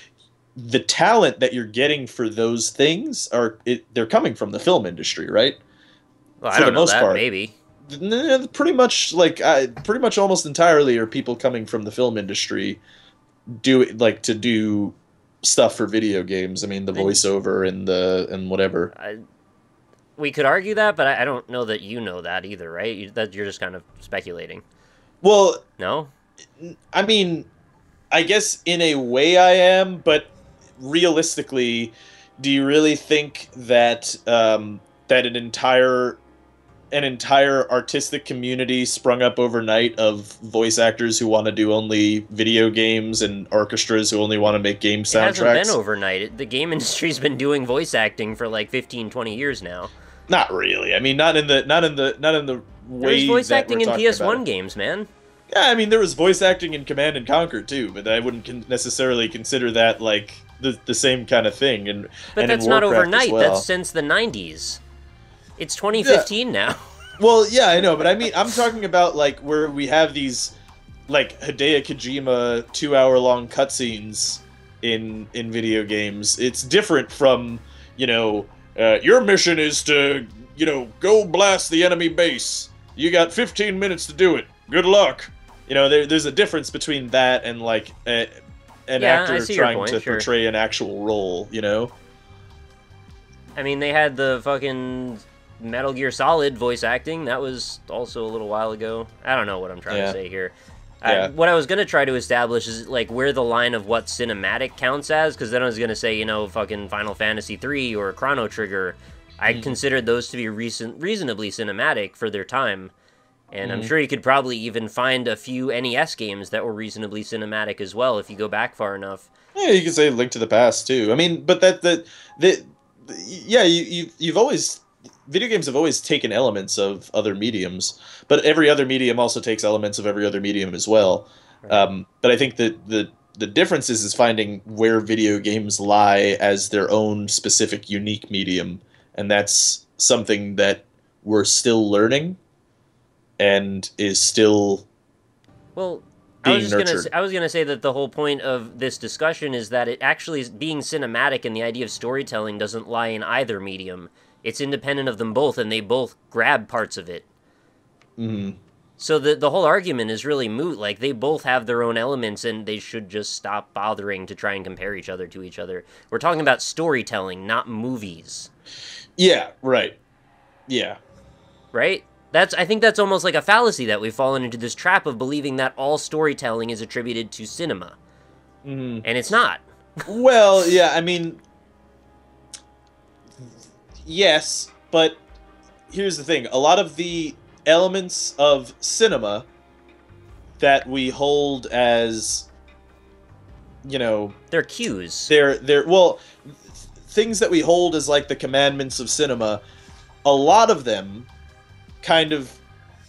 the talent that you're getting for those things they're coming from the film industry, right? Well, I don't know that, maybe. Pretty much almost entirely are people coming from the film industry to do stuff for video games. I mean, the voiceover and whatever. We could argue that, but I don't know that you know that either, right? You're just kind of speculating. Well, no? I mean, I guess in a way I am, but realistically, do you really think that that an entire an entire artistic community sprung up overnight of voice actors who want to do only video games and orchestras who only want to make game soundtracks. It hasn't been overnight. The game industry's been doing voice acting for like 15, 20 years now. Not really. I mean, not in the way There's voice that acting we're in talking about PS1 it. games, man. Yeah, I mean, there was voice acting in Command and Conquer too, but I wouldn't necessarily consider that like the same kind of thing. And But that's in not Warcraft overnight. as well. That's since the 90s. It's 2015 now. Well, yeah, I know, but I mean, I'm talking about like where we have these like Hideo Kojima 2-hour-long cutscenes in video games. It's different from, you know, your mission is to, you know, go blast the enemy base. You got 15 minutes to do it. Good luck. You know, there's a difference between that and like an actor trying to portray an actual role, you know? I mean, they had the fucking Metal Gear Solid voice acting. That was also a little while ago. I don't know what I'm trying to say here. What I was going to try to establish is like where the line of what cinematic counts as, because then I was going to say, you know, fucking Final Fantasy 3 or Chrono Trigger. I considered those to be reasonably cinematic for their time. And I'm sure you could probably even find a few NES games that were reasonably cinematic as well if you go back far enough. Yeah, you could say Link to the Past too. I mean, but you've always, video games have always taken elements of other mediums, but every other medium also takes elements of every other medium as well. Right. But I think that the difference is finding where video games lie as their own specific, unique medium, and that's something that we're still learning and is still being nurtured. I was gonna say that the whole point of this discussion is that it actually is being cinematic, and the idea of storytelling doesn't lie in either medium. It's independent of them both, and they both grab parts of it. Mm-hmm. So the whole argument is really moot. Like, they both have their own elements, and they should just stop bothering to try and compare each other to each other. We're talking about storytelling, not movies. Yeah, right. Yeah. Right? I think that's almost like a fallacy that we've fallen into this trap of believing that all storytelling is attributed to cinema. Mm-hmm. And it's not. Well, yeah, I mean, yes, but here's the thing. A lot of the elements of cinema that we hold as, you know... They're cues. Well, things that we hold as, like, the commandments of cinema, a lot of them kind of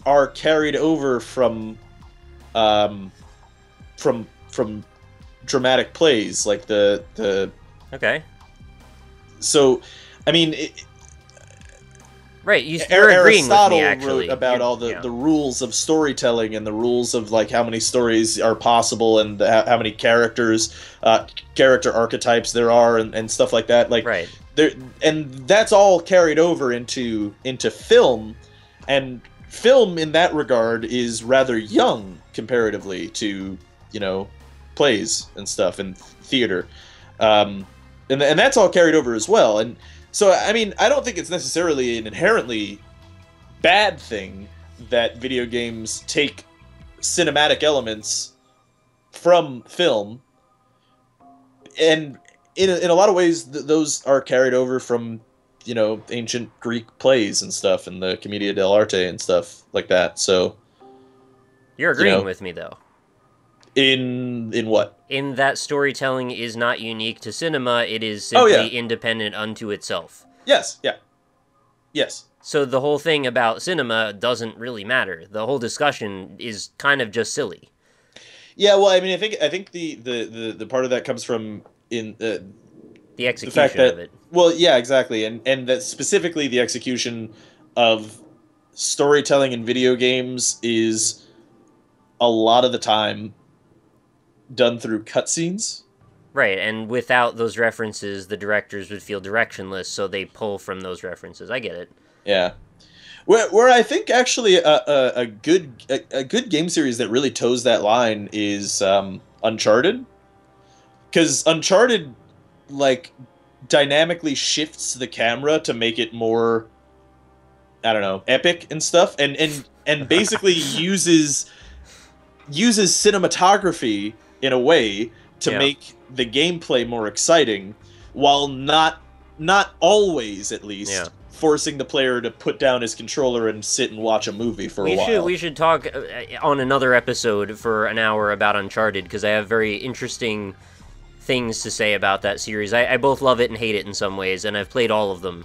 are carried over from dramatic plays, like the Okay. So, I mean, right, you're agreeing with me, actually. Wrote about all the rules of storytelling and the rules of like how many stories are possible and how many character archetypes there are and stuff like that. Like, right. And that's all carried over into film. And film, in that regard, is rather young comparatively to, you know, plays and stuff and theater, and that's all carried over as well. And so, I mean, I don't think it's necessarily an inherently bad thing that video games take cinematic elements from film, and in a lot of ways, those are carried over from, you know, ancient Greek plays and stuff, and the Commedia dell'arte and stuff like that. So you're agreeing with me, though. In what? In that storytelling is not unique to cinema; it is simply independent unto itself. Yes. Yeah. Yes. So the whole thing about cinema doesn't really matter. The whole discussion is kind of just silly. Yeah. Well, I mean, I think the part of that comes from the execution of it. Well, yeah, exactly, and that specifically the execution of storytelling in video games is a lot of the time done through cutscenes. Right, and without those references, the directors would feel directionless, so they pull from those references. I get it. Yeah, where I think actually a good game series that really toes that line is Uncharted, because Uncharted, like, dynamically shifts the camera to make it more, I don't know, epic and stuff, and basically uses cinematography in a way to make the gameplay more exciting, while not always, at least, forcing the player to put down his controller and sit and watch a movie for a while. We should talk on another episode for an hour about Uncharted, because I have very interesting things to say about that series. I both love it and hate it in some ways, and I've played all of them,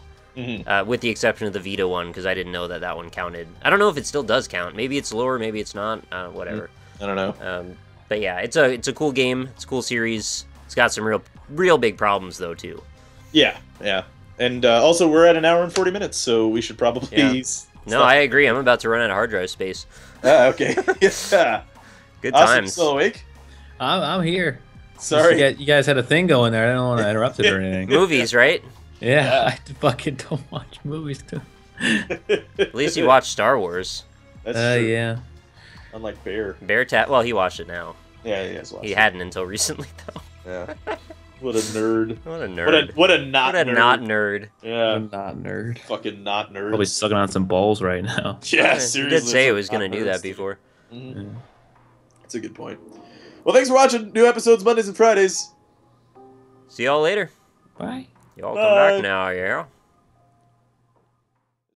with the exception of the Vita one, because I didn't know that one counted. I don't know if it still does count. Maybe it's lower, maybe it's not. Whatever. I don't know. But yeah, it's a cool game. It's a cool series. It's got some real big problems though too. Yeah. And also, we're at an hour and 40 minutes, so we should probably... No, I agree. I'm about to run out of hard drive space. Okay. Yeah. Good Awesome. times. Still awake? I'm here. Sorry. You guys had a thing going there. I don't want to interrupt it or anything. Movies, right? Yeah, I fucking don't watch movies too. At least you watched Star Wars. That's true. Yeah. Unlike Bear. Well, he watched it now. Yeah, he has watched He it. hadn't until recently, though. Yeah. What a nerd. What a nerd. What a not nerd. not nerd. Yeah. I'm not nerd. Fucking not nerd. Probably sucking on some balls right now. Yeah, He seriously. did say it some was going not to do that nerds. before. Mm-hmm. That's a good point. Well, thanks for watching. New episodes Mondays and Fridays. See y'all later. Bye. Y'all come back now, yeah?